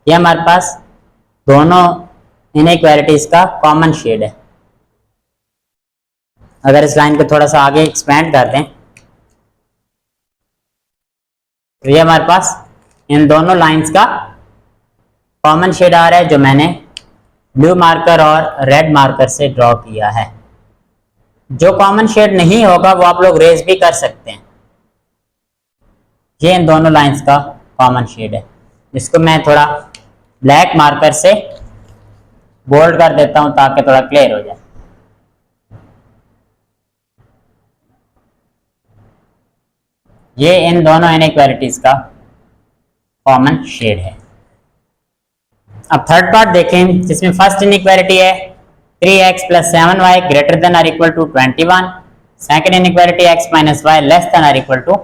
ये हमारे पास दोनों इनइक्वालिटीज का कॉमन शेड है। अगर इस लाइन को थोड़ा सा आगे एक्सपेंड कर दें तो ये हमारे पास इन दोनों लाइंस का कॉमन शेड आ रहा है जो मैंने ब्लू मार्कर और रेड मार्कर से ड्रॉ किया है। जो कॉमन शेड नहीं होगा वो आप लोग रेज भी कर सकते हैं। ये इन दोनों लाइंस का कॉमन शेड है, जिसको मैं थोड़ा ब्लैक मार्कर से बोल्ड कर देता हूं ताकि थोड़ा क्लियर हो जाए। ये इन दोनों इनइक्वालिटीज का कॉमन शेड है। अब थर्ड पार्ट देखें, जिसमें फर्स्ट इनइक्वालिटी है 3x + 7y ग्रेटर देन और equal to 21। Second inequality x - y less than और इक्वल टू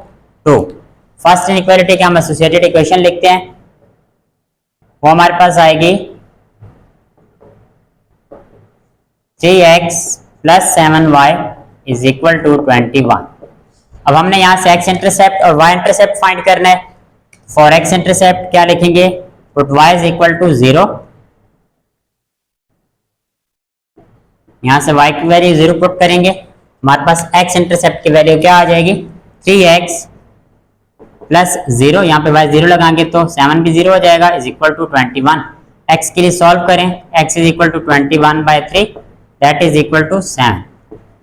2। फर्स्ट इनइक्वालिटी का हम एसोसिएटेड इक्वेशन लिखते हैं, वो हमारे पास आएगी 3x + 7y = 21। अब हमने यहां से x इंटरसेप्ट और y इंटरसेप्ट फाइंड करना है। फॉर x इंटरसेप्ट क्या लिखेंगे, पुट y = 0। यहां से y की वैल्यू 0 पुट करेंगे, हमारे पास x इंटरसेप्ट की वैल्यू क्या आ जाएगी, 3x + 0। यहाँ पे y 0 लगाएंगे तो 7 भी 0 हो जाएगा, = 21। x के लिए सॉल्व करें, x = 21/3 दैट = 7।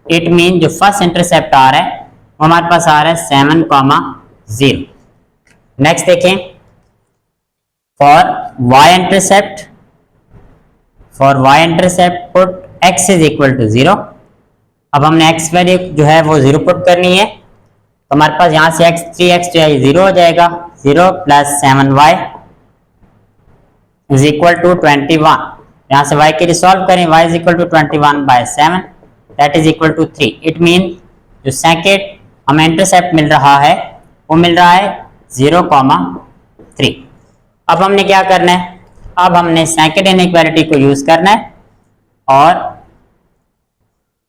इट मीन जो फर्स्ट इंटरसेप्ट आ रहा है वो हमारे पास आ रहा है 7,0। नेक्स्ट देखें, for y intercept put x = 0। अब हमने x वैल्यू जो है वो 0 पुट करनी है, तो हमारे पास यहां से 3x जो है 0 हो जाएगा, 0 + 7y = 21। यहां से y के लिए सॉल्व करें, y = 21/7 दैट = 3। इट मीन जो सेकेंड हमें इंटरसेप्ट मिल रहा है वो मिल रहा है 0,3। अब हमने क्या करना है, अब हमने सेकेंड इनइक्वालिटी को यूज करना है और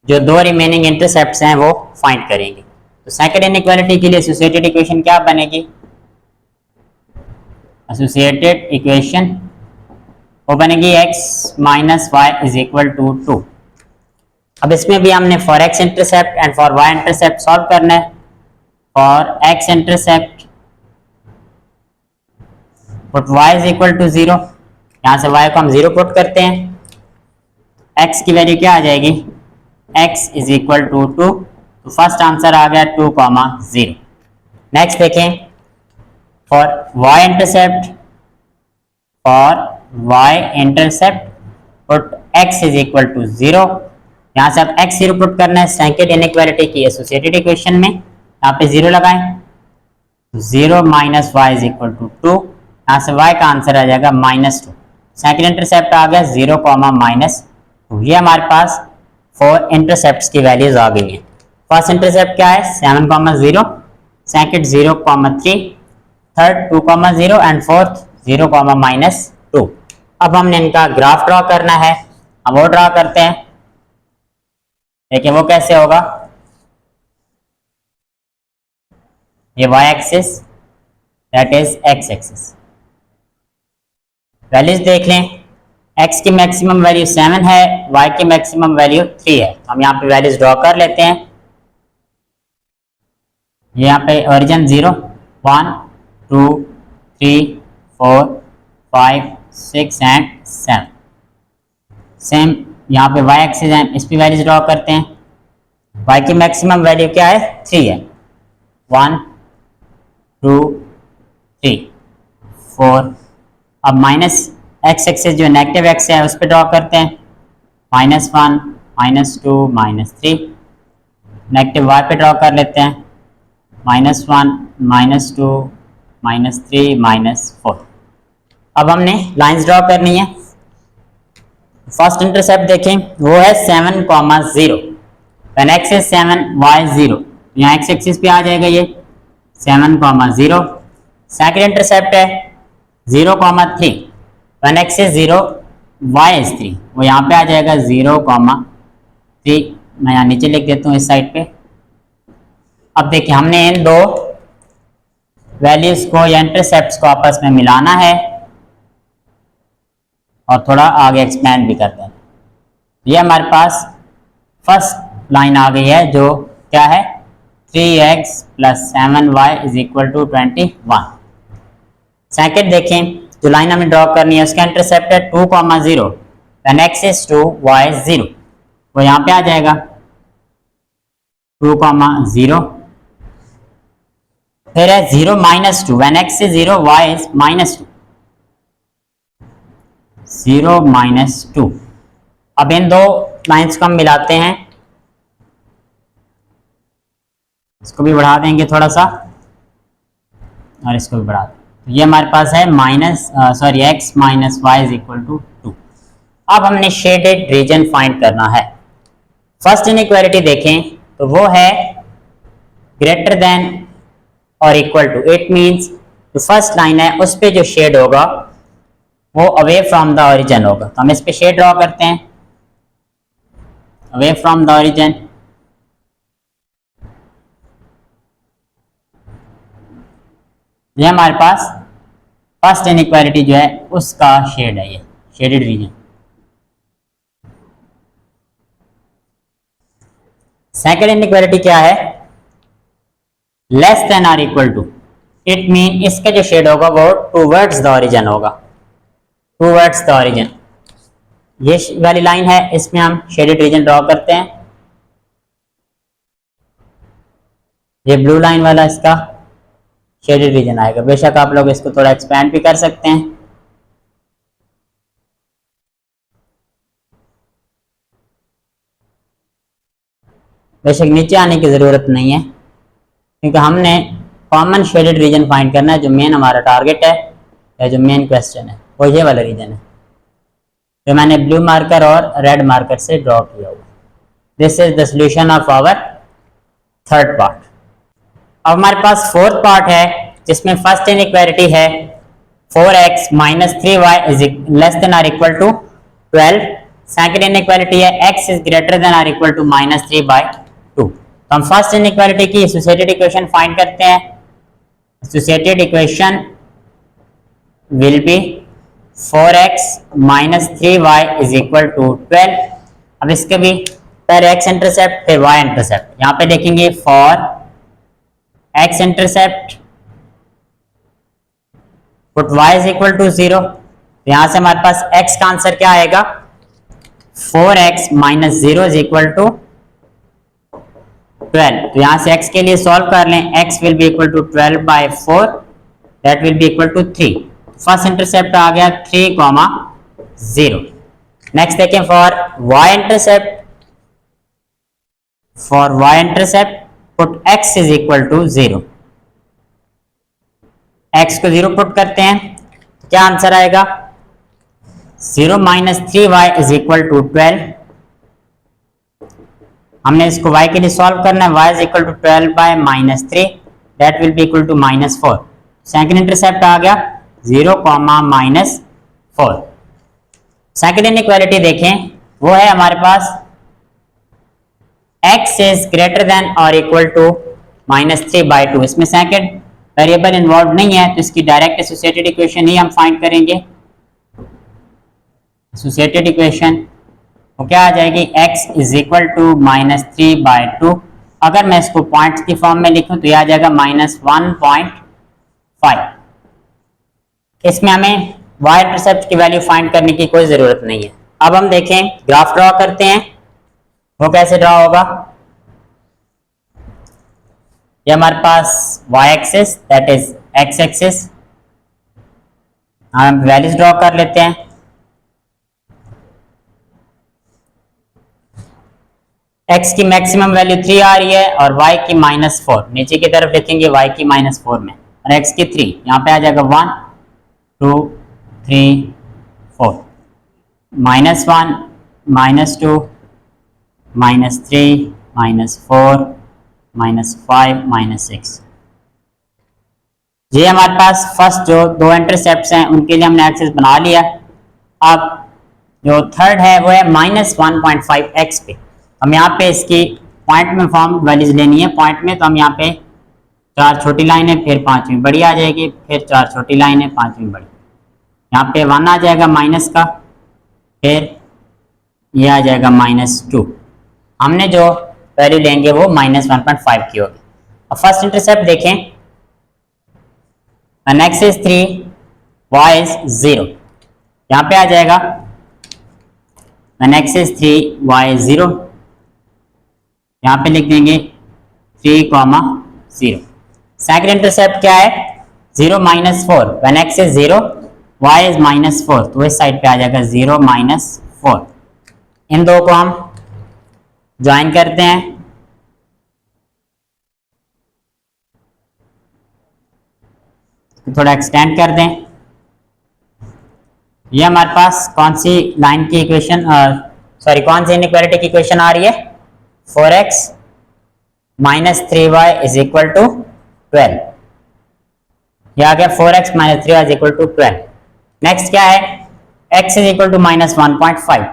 जो दो रिमेनिंग इंटरसेप्ट्स हैं वो फाइंड करेंगे। तो सेकेंड इनइक्वालिटी के लिए एसोसिएटेड इक्वेशन क्या बनेगी, एसोसिएटेड इक्वेशन वो बनेगी x - y = 2। अब इसमें भी हमने for x intercept and for y intercept solve करना है। For x intercept put y = 0। यहां से y को हम 0 पुट करते हैं, x की वैल्यू क्या आ जाएगी, x = 2। तो फर्स्ट आंसर आ गया 2,0। नेक्स्ट देखें, for y intercept put x = 0। यहां से अब x 0 पुट करना है सेकेंड इनइक्वालिटी की एसोसिएटेड इक्वेशन में, यहाँ पे 0 लगाएं, 0 - y = 2। यहाँ से y का आंसर आ जाएगा -2। सेकेंड इंटरसेप्ट आ गया 0, -2। ये हमारे पास 4 इंटरसेप्ट्स की वैल्यूज आ गई हैं। फर्स्ट इंटरसेप्ट क्या है 7,0, सेकेंड 0,3, थर्ड 2,0 एंड फोर्थ 0,-2। अब हमने इनका ग्राफ ड्रॉ करना है, हम वो ड्रॉ करते हैं। देखिए वो कैसे होगा, ये y axis that is x axis. Values देख लें, x की मैक्सिमम वैल्यू 7 है, y की मैक्सिमम वैल्यू 3 है। हम यहाँ पे वैल्यूज ड्रॉ कर लेते हैं। ये यहाँ पे ओरिजिन 0, 1, 2, 3, 4, 5, 6 एंड 7। सेम यहाँ पे y एक्सिस है, इस पे वैल्यूज ड्रॉ करते हैं। y की मैक्सिमम वैल्यू क्या है 3 है, 1, 2, 3, 4। अब माइनस x एक्सिस जो नेगेटिव x है उस पर ड्रॉ करते हैं, -1, -2, -3। नेगेटिव y पे ड्रॉ कर लेते हैं, -1, -2, -3, -4। अब हमने लाइंस ड्रॉ करनी है। फर्स्ट इंटरसेप्ट देखें वो है 7,0। व्हेन x इज 7 y 0, यहाँ x एक्सिस पे आ जाएगा ये 7,0। सेकंड इंटरसेप्ट है 0,3। When x is 0 y is 3, वो यहाँ पे आ जाएगा 0,3। मैं यहाँ नीचे लिख देता हूँ इस साइड पे। अब देखिए हमने इन दो वैल्यूज को या इंटरसेप्ट्स को आपस में मिलाना है और थोड़ा आगे एक्सपेंड भी करते हैं। ये हमारे पास फर्स्ट लाइन आ गई है जो क्या है 3x + 7y = 21। सेकेंड देखें, जो लाइन हमें ड्रॉ करनी है उसका इंटरसेप्ट है 2,0। व्हेन x इज 2 y 0, वो यहाँ पे आ जाएगा 2 कॉमा 0, फिर है 0 minus 2, when x is 0 y is minus 2, 0 minus 2। अब इन दो लाइंस को हम मिलाते हैं, इसको भी बढ़ा देंगे थोड़ा सा और इसको भी बढ़ा देंगे, तो ये हमारे पास है x minus y is equal to 2। अब हमने शेडेड रीजन फाइंड करना है। फर्स्ट इनइक्वालिटी देखें तो वो है ग्रेटर देन और इक्वल टू, इट मींस जो फर्स्ट लाइन है उस पे जो शेड होगा वो अवे फ्रॉम द ओरिजिन होगा। तो हम इस पे शेड ड्रॉ करते हैं, अवे फ्रॉम द ओरिजिन। ये हमारे पास फर्स्ट इनइक्वालिटी जो है उसका शेड है, ये शेडेड रीजन। सेकंड इनइक्वालिटी क्या है, लेस देन और इक्वल टू, इट मीन इसका जो शेड होगा वो टूवर्ड्स द ओरिजिन होगा, टूवर्ड्स द ओरिजिन। ये वाली लाइन है, इसमें हम शेडेड रीजन ड्रॉ करते हैं। ये ब्लू लाइन वाला इसका शेडेड रीजन आएगा। बेशक आप लोग इसको थोड़ा एक्सपेंड भी कर सकते हैं। बेशक नीचे आने की जरूरत नहीं है, क्योंकि हमने कॉमन शेडेड रीजन फाइंड करना है। जो मेन हमारा टारगेट है या जो मेन क्वेश्चन है वो ये वाला रीजन है, जो मैंने ब्लू मार्कर और रेड मार्कर से ड्रॉ किया हुआ। This is the solution of our third part. अब हमारे पास फोर्थ पार्ट है, जिसमें फर्स्ट इनइक्वालिटी है 4x माइनस 3y इज लेस देन और इक्वल टू 12। सेकंड इनइक्वालिटी है x इज ग्रेटर देन और इक्वल टू माइनस 3/2। तो हम फर्स्ट इनइक्वालिटी की एसोसिएटेड इक्वेशन फाइंड करते हैं। Associated equation will be 4x minus 3y is equal to 12। अब इसके भी पहले x इंटरसेप्ट फिर y इंटरसेप्ट, यहाँ पे देखेंगे for x intercept put y is equal to 0। तो यहां से हमारे पास x का आंसर क्या आएगा, 4x minus 0 is equal to 12। तो यहां से x के लिए सॉल्व कर लें, x will be equal to 12/4, that will be equal to 3। First intercept आ गया 3,0। नेक्स्ट देखें for y intercept, for y intercept put x is equal to 0। x को 0 पुट करते हैं, क्या आंसर आएगा, 0 minus 3y is equal to 12। हमने इसको y के लिए सॉल्व करना है, y is equal to 12/-3, that will be equal to -4। Second intercept आ गया 0, -4। सेकंड इनइक्वालिटी देखें, वो है हमारे पास x इज ग्रेटर देन और इक्वल टू -3/2। इसमें सेकंड वेरिएबल इन्वॉल्व नहीं है, तो इसकी डायरेक्ट एसोसिएटेड इक्वेशन ही हम फाइंड करेंगे। एसोसिएटेड इक्वेशन वो क्या आ जाएगी, x इज इक्वल टू -3/2। अगर मैं इसको पॉइंट्स की फॉर्म में लिखूं तो यह आ जाएगा -1.5। इसमें हमें y इंटरसेप्ट की वैल्यू फाइंड करने की कोई जरूरत नहीं है। अब हम देखें, ग्राफ ड्रॉ करते हैं। वो कैसे ड्रॉ होगा, ये हमारे पास y axis that is x axis, हम वैल्यूज ड्रॉ कर लेते हैं। x की मैक्सिमम वैल्यू 3 आ रही है और y की -4, नीचे की तरफ लिखेंगे y की -4 में, और x की 3, यहाँ पे आ जाएगा 1 2 3 4, -1 -2 -3 -4 -5 -6। ये हमारे पास फर्स्ट जो दो इंटरसेप्ट्स हैं उनके लिए हमने एक्सिस बना लिया। अब जो थर्ड है वो है -1.5x पे। हम यहाँ पे इसकी पॉइंट में फॉर्म वैल्यूज लेनी है। पॉइंट में तो हम यहाँ पे 4 छोटी लाइनें, फिर 5वीं बड़ी आ जाएगी, फिर 4 छोटी लाइनें, 5वीं बड़ी। यहाँ पे 1 आ जाएगा माइनस का, फिर ये आ जाएगा -2। हमने जो वैल्यू लेंगे वो -1.5 की होगी। अब फर्स्ट इंटरसेप्ट देखें, x is 3 y is 0, यहाँ पे आ जाएगा x is 3 y is 0, यहाँ पे लिख देंगे 3,0। सेकंड इंटरसेप्ट क्या है 0 -4, when x is 0 y is -4, तो इस साइड पे आ जाएगा 0 -4। इन दो को हम ज्वाइन करते हैं, थोड़ा एक्सटेंड कर दें। ये हमारे पास कौन सी लाइन की इक्वेशन, सॉरी कौन सी इनइक्वालिटी की इक्वेशन आ रही है, 4x - 3y is equal to 12। यह आ गया 4x - 3y is equal to 12। Next क्या है, x इज इक्वल टू -1.5,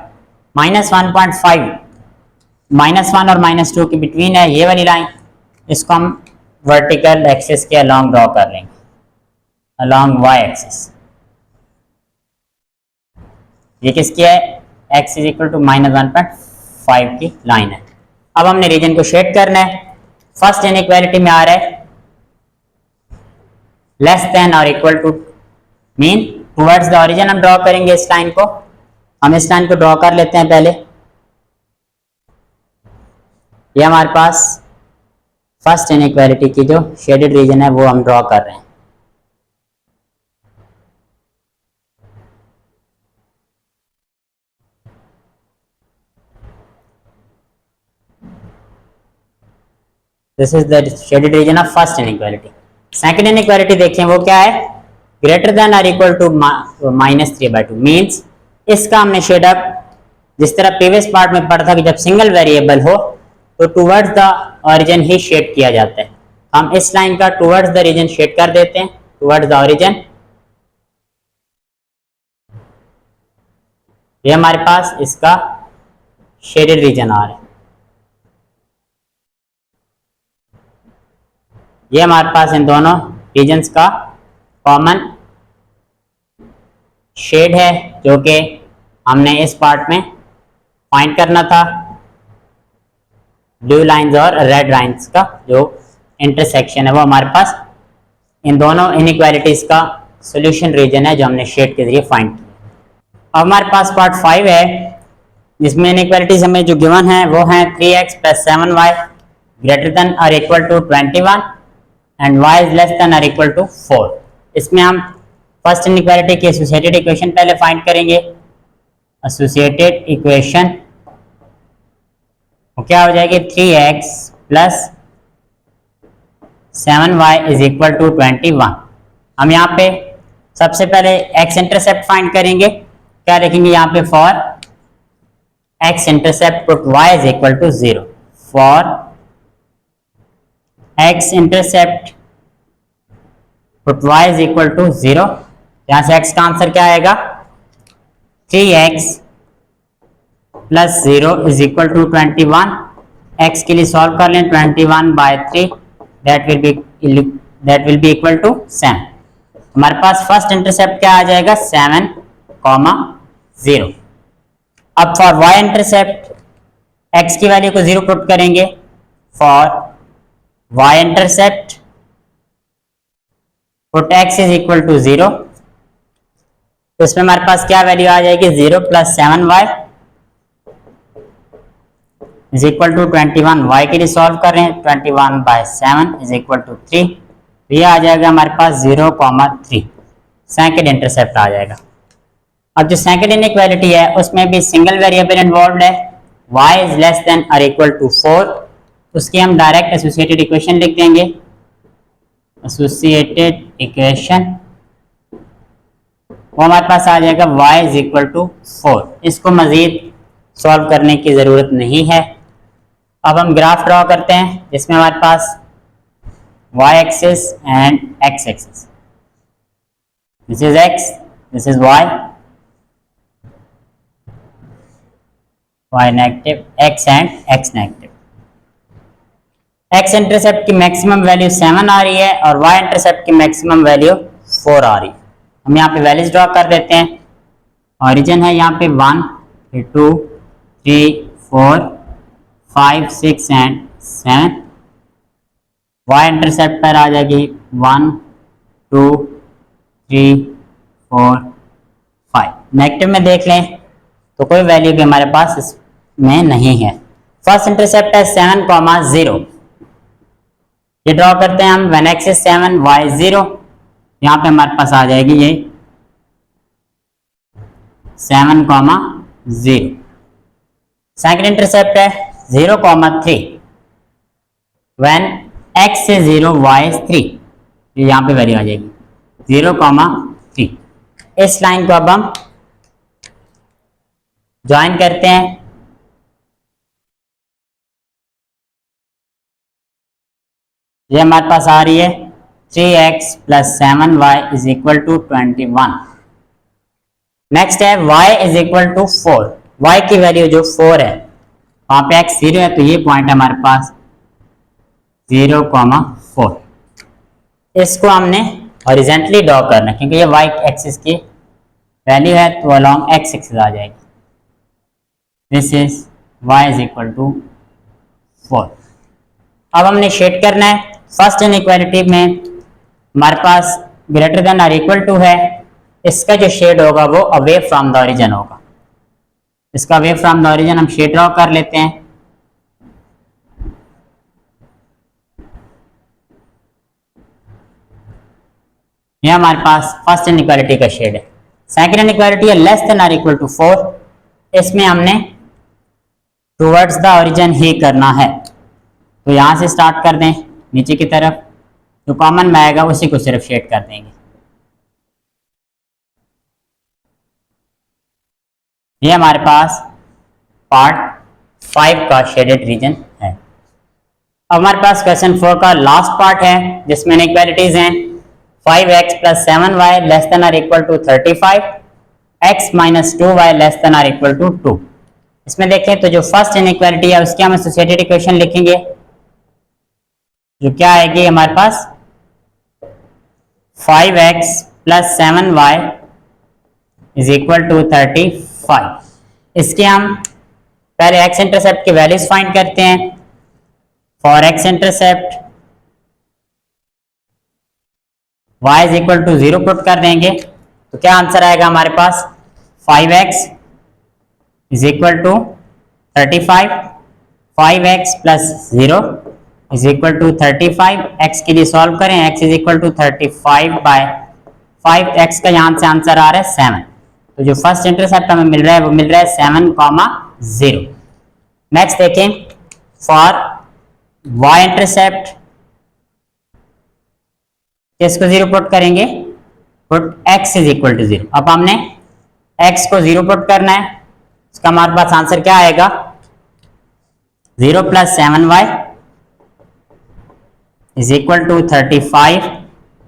-1.5 -1 और -2 के बिटवीन है ये वाली लाइन, इसको हम वर्टिकल एक्सिस के अलोंग ड्रॉ कर लेंगे, अलोंग y एक्सिस। ये किसकी है, x इज इक्वल टू -1.5 की लाइन है। अब हमने रीजन को शेड करना है। फर्स्ट इनइक्वालिटी में आ रहा है लेस देन और equal to, mean towards the origin हम ड्रॉ करेंगे इस लाइन को। हम इस लाइन को ड्रॉ कर लेते हैं पहले। ये हमारे पास फर्स्ट इनइक्वालिटी की जो शेडेड रीजन है वो हम ड्रॉ कर रहे हैं। This is the shaded region of first inequality. Second inequality देखें वो क्या है, ग्रेटर देन और इक्वल टू -3/2, मींस इसका हमने शेड अप जिस तरह प्रीवियस पार्ट में पढ़ा था कि जब सिंगल वेरिएबल हो तो टुवर्ड्स द ओरिजिन ही शेड किया जाता है। हम इस लाइन का टुवर्ड्स द रीजन शेड कर देते हैं, टुवर्ड्स द ओरिजिन। ये हमारे पास इसका शेडेड रीजन आ रहा है। ये हमारे पास इन दोनों रीजन्स का कॉमन शेड है जो कि हमने इस पार्ट में फाइंड करना था। ब्लू लाइंस और रेड लाइंस का जो इंटरसेक्शन है वो हमारे पास इन दोनों इनइक्वालिटीज का सॉल्यूशन रीजन है जो हमने शेड के जरिए फाइंड किया। अब हमारे पास पार्ट 5 है जिसमें इनइक्वालिटीज हमें जो गिवन है वो है 3x + 7y ग्रेटर देन और equal to 21 and y is less than और इक्वल टू 4। इसमें हम फर्स्ट इनइक्वालिटी की एसोसिएटेड इक्वेशन पहले फाइंड करेंगे। एसोसिएटेड इक्वेशन क्या हो जाएगी, 3x + 7y is equal to 21। हम यहाँ पे सबसे पहले x इंटरसेप्ट फाइंड करेंगे। क्या लिखेंगे यहाँ पे, for x intercept put y is equal to 0। For x intercept put y is equal to 0। यहां से x का आंसर क्या आएगा, 3x + 0 is equal to 21। x के लिए सॉल्व कर लें, 21/3 that will be equal to 7। हमारे पास फर्स्ट इंटरसेप्ट क्या आ जाएगा, 7,0। अब फॉर y इंटरसेप्ट x की वैल्यू को 0 पुट करेंगे। For y intercept put x is equal to 0, तो इसमें हमारे पास क्या वैल्यू आ जाएगी, 0 + 7y is equal to 21। y के लिए सॉल्व कर रहे हैं, 21/7 इज इक्वल टू 3। तो ये आ जाएगा हमारे पास 0,3 सेकंड इंटरसेप्ट आ जाएगा। अब जो सेकंड इनइक्वालिटी है उसमें भी सिंगल वेरिएबल इन्वॉल्व है, y इज लेस देन और इक्वल टू 4। उसकी हम डायरेक्ट एसोसिएटेड इक्वेशन लिख देंगे। एसोसिएटेड इक्वेशन वो हमारे पास आ जाएगा y इज इक्वल टू 4। इसको मजीद सॉल्व करने की जरूरत नहीं है। अब हम ग्राफ ड्रॉ करते हैं जिसमें हमारे पास y axis and x axis, this is x, this is y negative, x and x negative. x intercept की मैक्सिमम वैल्यू 7 आ रही है और y इंटरसेप्ट की मैक्सिमम वैल्यू 4 आ रही है। हम यहाँ पे वैल्यूज ड्रॉ कर देते हैं। ओरिजिन है यहाँ पे 1, 2, 3, 4, 5, 6 एंड 7। y इंटरसेप्ट पर आ जाएगी 1, 2, 3, 4, 5। नेगेटिव में देख लें तो कोई वैल्यू भी हमारे पास इसमें नहीं है। फर्स्ट इंटरसेप्ट है 7,0। ये ड्रॉ करते हैं हम, when x is 7 y is 0, यहाँ पे हमारे पास आ जाएगी ये 7,0। सेकंड इंटरसेप्ट है 0,3, when x is 0 y is 3, यहाँ पे वैल्यू आ जाएगी 0,3। इस लाइन को अब हम ज्वाइन करते हैं, ये हमारे पास आ रही है 3x + 7y is equal to 21। Next है y is equal to 4, y की वैल्यू जो 4 है, वहां पे x 0 है तो ये पॉइंट है हमारे पास 0,4। इसको हमने हॉरिजॉन्टली ड्रॉ करना है क्योंकि ये y एक्सिस की वैल्यू है तो अलोंग x एक्सिस आ जाएगी। This is y is equal to 4। अब हमने शेड करना है। फर्स्ट इनइक्वालिटी में हमारे पास ग्रेटर देन और इक्वल टू है, इसका जो शेड होगा वो अवे फ्रॉम द ओरिजिन होगा। इसका अवे फ्रॉम द ओरिजिन हम शेड ड्रॉ कर लेते हैं। ये हमारे पास फर्स्ट इनइक्वालिटी का शेड है। सेकंड इनइक्वालिटी है लेस देन और इक्वल टू 4, इसमें हमने टुवर्ड्स द ओरिजिन ही करना है, तो यहां से स्टार्ट कर दें नीचे की तरफ, जो कॉमन में आएगा उसी को सिर्फ शेड कर देंगे। ये हमारे पास पार्ट 5 का शेडेड रीजन है। अब हमारे पास क्वेश्चन 4 का लास्ट पार्ट है जिसमें इनइक्वालिटीज हैं 5x + 7y लेस देन और equal to 35, x - 2y less than और इक्वल टू 2। इसमें देखें तो जो फर्स्ट इनइक्वालिटी है उसके हम एसोसिएटेड इक्वेशन लिखेंगे, जो क्या आएगी हमारे पास 5x + 7y is equal to 35। इसके हम पहले x इंटरसेप्ट की वैल्यूज फाइंड करते हैं। For x intercept y is equal to 0 put कर देंगे तो क्या आंसर आएगा हमारे पास 5x is equal to 35, 5x + 0 is equal to 35। x के लिए सॉल्व करें, x is equal to 35/5, x का यहाँ से आंसर आ रहा है 7, तो जो फर्स्ट इंटरसेप्ट हमें मिल रहा है वो मिल रहा है 7,0। नेक्स्ट देखें फॉर y इंटरसेप्ट, किसको 0 पुट करेंगे, put x is equal to 0। अब हमने x को 0 पुट करना है, इसका हमारे पास आंसर क्या आएगा 0 + 7y is equal to 35।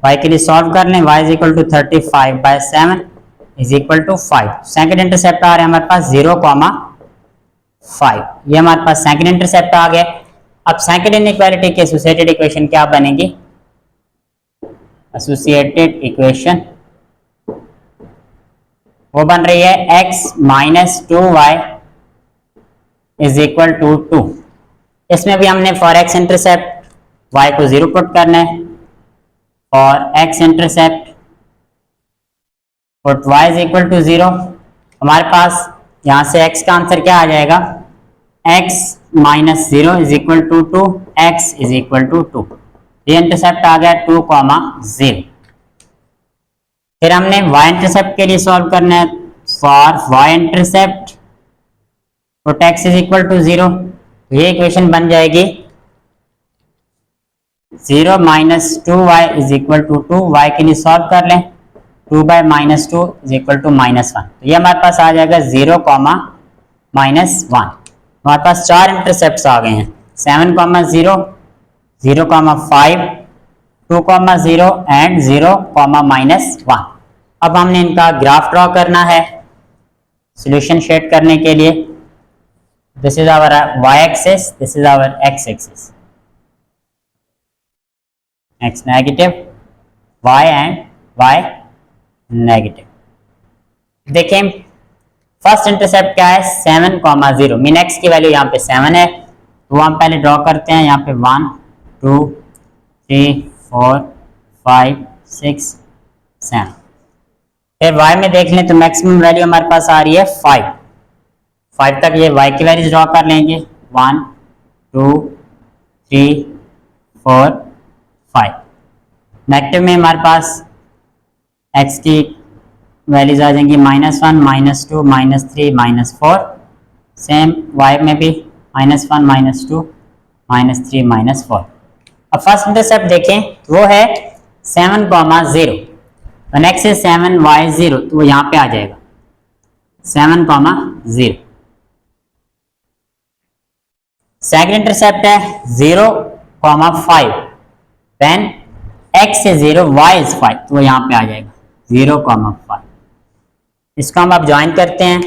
y के लिए सॉल्व कर लें, y is equal to 35/7 is equal to 5। Second intercept आ रहा है हमारे पास 0,5, ये हमारे पास सेकंड इंटरसेप्ट आ गया। अब सेकंड इनइक्वालिटी की एसोसिएटेड इक्वेशन क्या बनेगी, एसोसिएटेड इक्वेशन वो बन रही है x - 2y is equal to 2। इसमें भी हमने फॉर x इंटरसेप्ट y को 0 पुट करना है, और x intercept put y is equal to 0। हमारे पास यहां से x का आंसर क्या आ जाएगा, x - 0 is equal to 2, x is equal to 2। ये इंटरसेप्ट आ गया 2,0। फिर हमने y इंटरसेप्ट के लिए सॉल्व करना है। For y intercept put x is equal to 0, ये इक्वेशन बन जाएगी 0 - 2y is equal to 2। y के लिए सॉल्व कर लें, 2/-2 इज इक्वल टू -1, तो ये हमारे पास आ जाएगा 0,-1। हमारे पास 4 इंटरसेप्ट्स आ गए हैं 7,0, 0,5, 2,0 एंड 0,-1। अब हमने इनका ग्राफ ड्रॉ करना है सॉल्यूशन शेड करने के लिए। This is our y axis, this is our x axis, x negative, y and y negative. देखें फर्स्ट इंटरसेप्ट क्या है 7,0, मीन x की वैल्यू यहाँ पे 7 है, तो हम पहले ड्रॉ करते हैं। यहाँ पे 1 2 3 4 5 6 7। फिर y में देख लें तो मैक्सिमम वैल्यू हमारे पास आ रही है 5 तक ये y की वैल्यू ड्रॉ कर लेंगे 1 2 3 4 5। नेगेटिव में हमारे पास x की वैल्यूज आ जाएंगी -1, -2, -3, -4। सेम y में भी -1, -2, -3, -4। अब फर्स्ट इंटरसेप्ट देखें तो वो है 7,0। नेक्स्ट है 7y0, तो वो यहाँ पे आ जाएगा 7,0। सेकंड इंटरसेप्ट है 0,5। Then x is 0, y is 5, तो वो यहाँ पे आ जाएगा 0,5। इसको हम अब ज्वाइन करते हैं।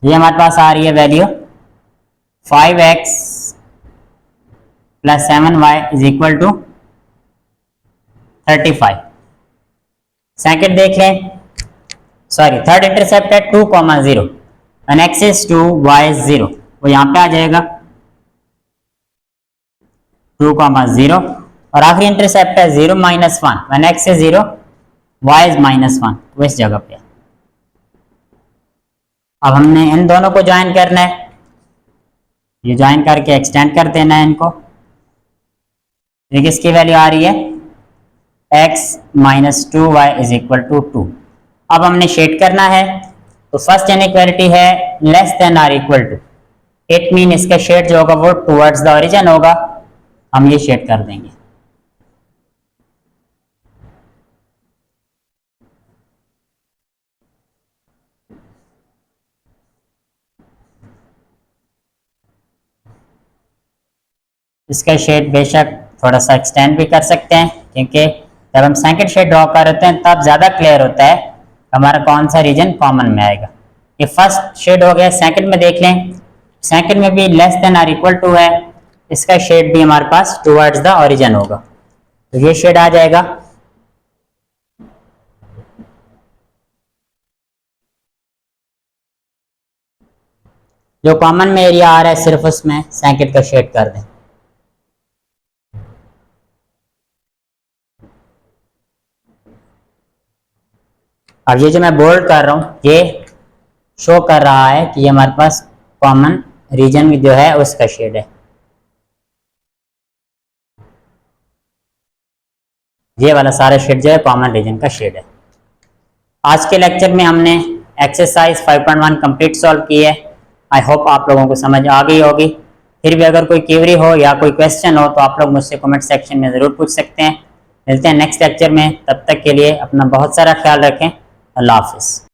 ये हमारे पास आ रही है value 5x plus 7y is equal to 35। Second देख लें, सॉरी थर्ड इंटरसेप्ट है 2,0 and x is 2, y is 0, वो यहाँ पे आ जाएगा 2,0। और आखिरी इंटरसेप्ट है 0, -1 when x is 0, y is -1, वो इस जगह पे। अब हमने इन दोनों को ज्वाइन करना है, ये ज्वाइन करके एक्सटेंड कर देना है इनको। ये किसकी वैल्यू आ रही है x - 2y is equal to 2। अब हमने शेड करना है, तो फर्स्ट इनइक्वालिटी है less than or equal to. It mean इसका शेड जो होगा वो टुवर्ड्स द ओरिजिन होगा, हम ये शेड कर देंगे। इसका शेड बेशक थोड़ा सा एक्सटेंड भी कर सकते हैं, क्योंकि जब हम सेकंड शेड ड्रॉ कर रहे हैं तब ज़्यादा क्लियर होता है हमारा कौन सा रीजन कॉमन में आएगा। ये फर्स्ट शेड हो गया। सेकंड में देख लें, सेकंड में भी less than or equal to है, इसका शेड भी हमारे पास टुवर्ड्स द ओरिजिन होगा, तो ये शेड आ जाएगा। जो कॉमन में एरिया आ रहा है सिर्फ उसमें सेकंड का शेड कर दें। अब ये जो मैं बोल्ड कर रहा हूँ ये शो कर रहा है कि ये हमारे पास कॉमन रीजन जो है उसका शेड है। ये वाला सारा शेड जो है कॉमन रीजन का शेड है। आज के लेक्चर में हमने एक्सरसाइज 5.1 कंप्लीट सॉल्व की है। आई होप आप लोगों को समझ आ गई होगी। फिर भी अगर कोई क्वेरी हो या कोई क्वेश्चन हो तो आप लोग मुझसे कमेंट सेक्शन में ज़रूर पूछ सकते हैं। मिलते हैं नेक्स्ट लेक्चर में, तब तक के लिए अपना बहुत सारा ख्याल रखें। अल्लाह हाफिज़।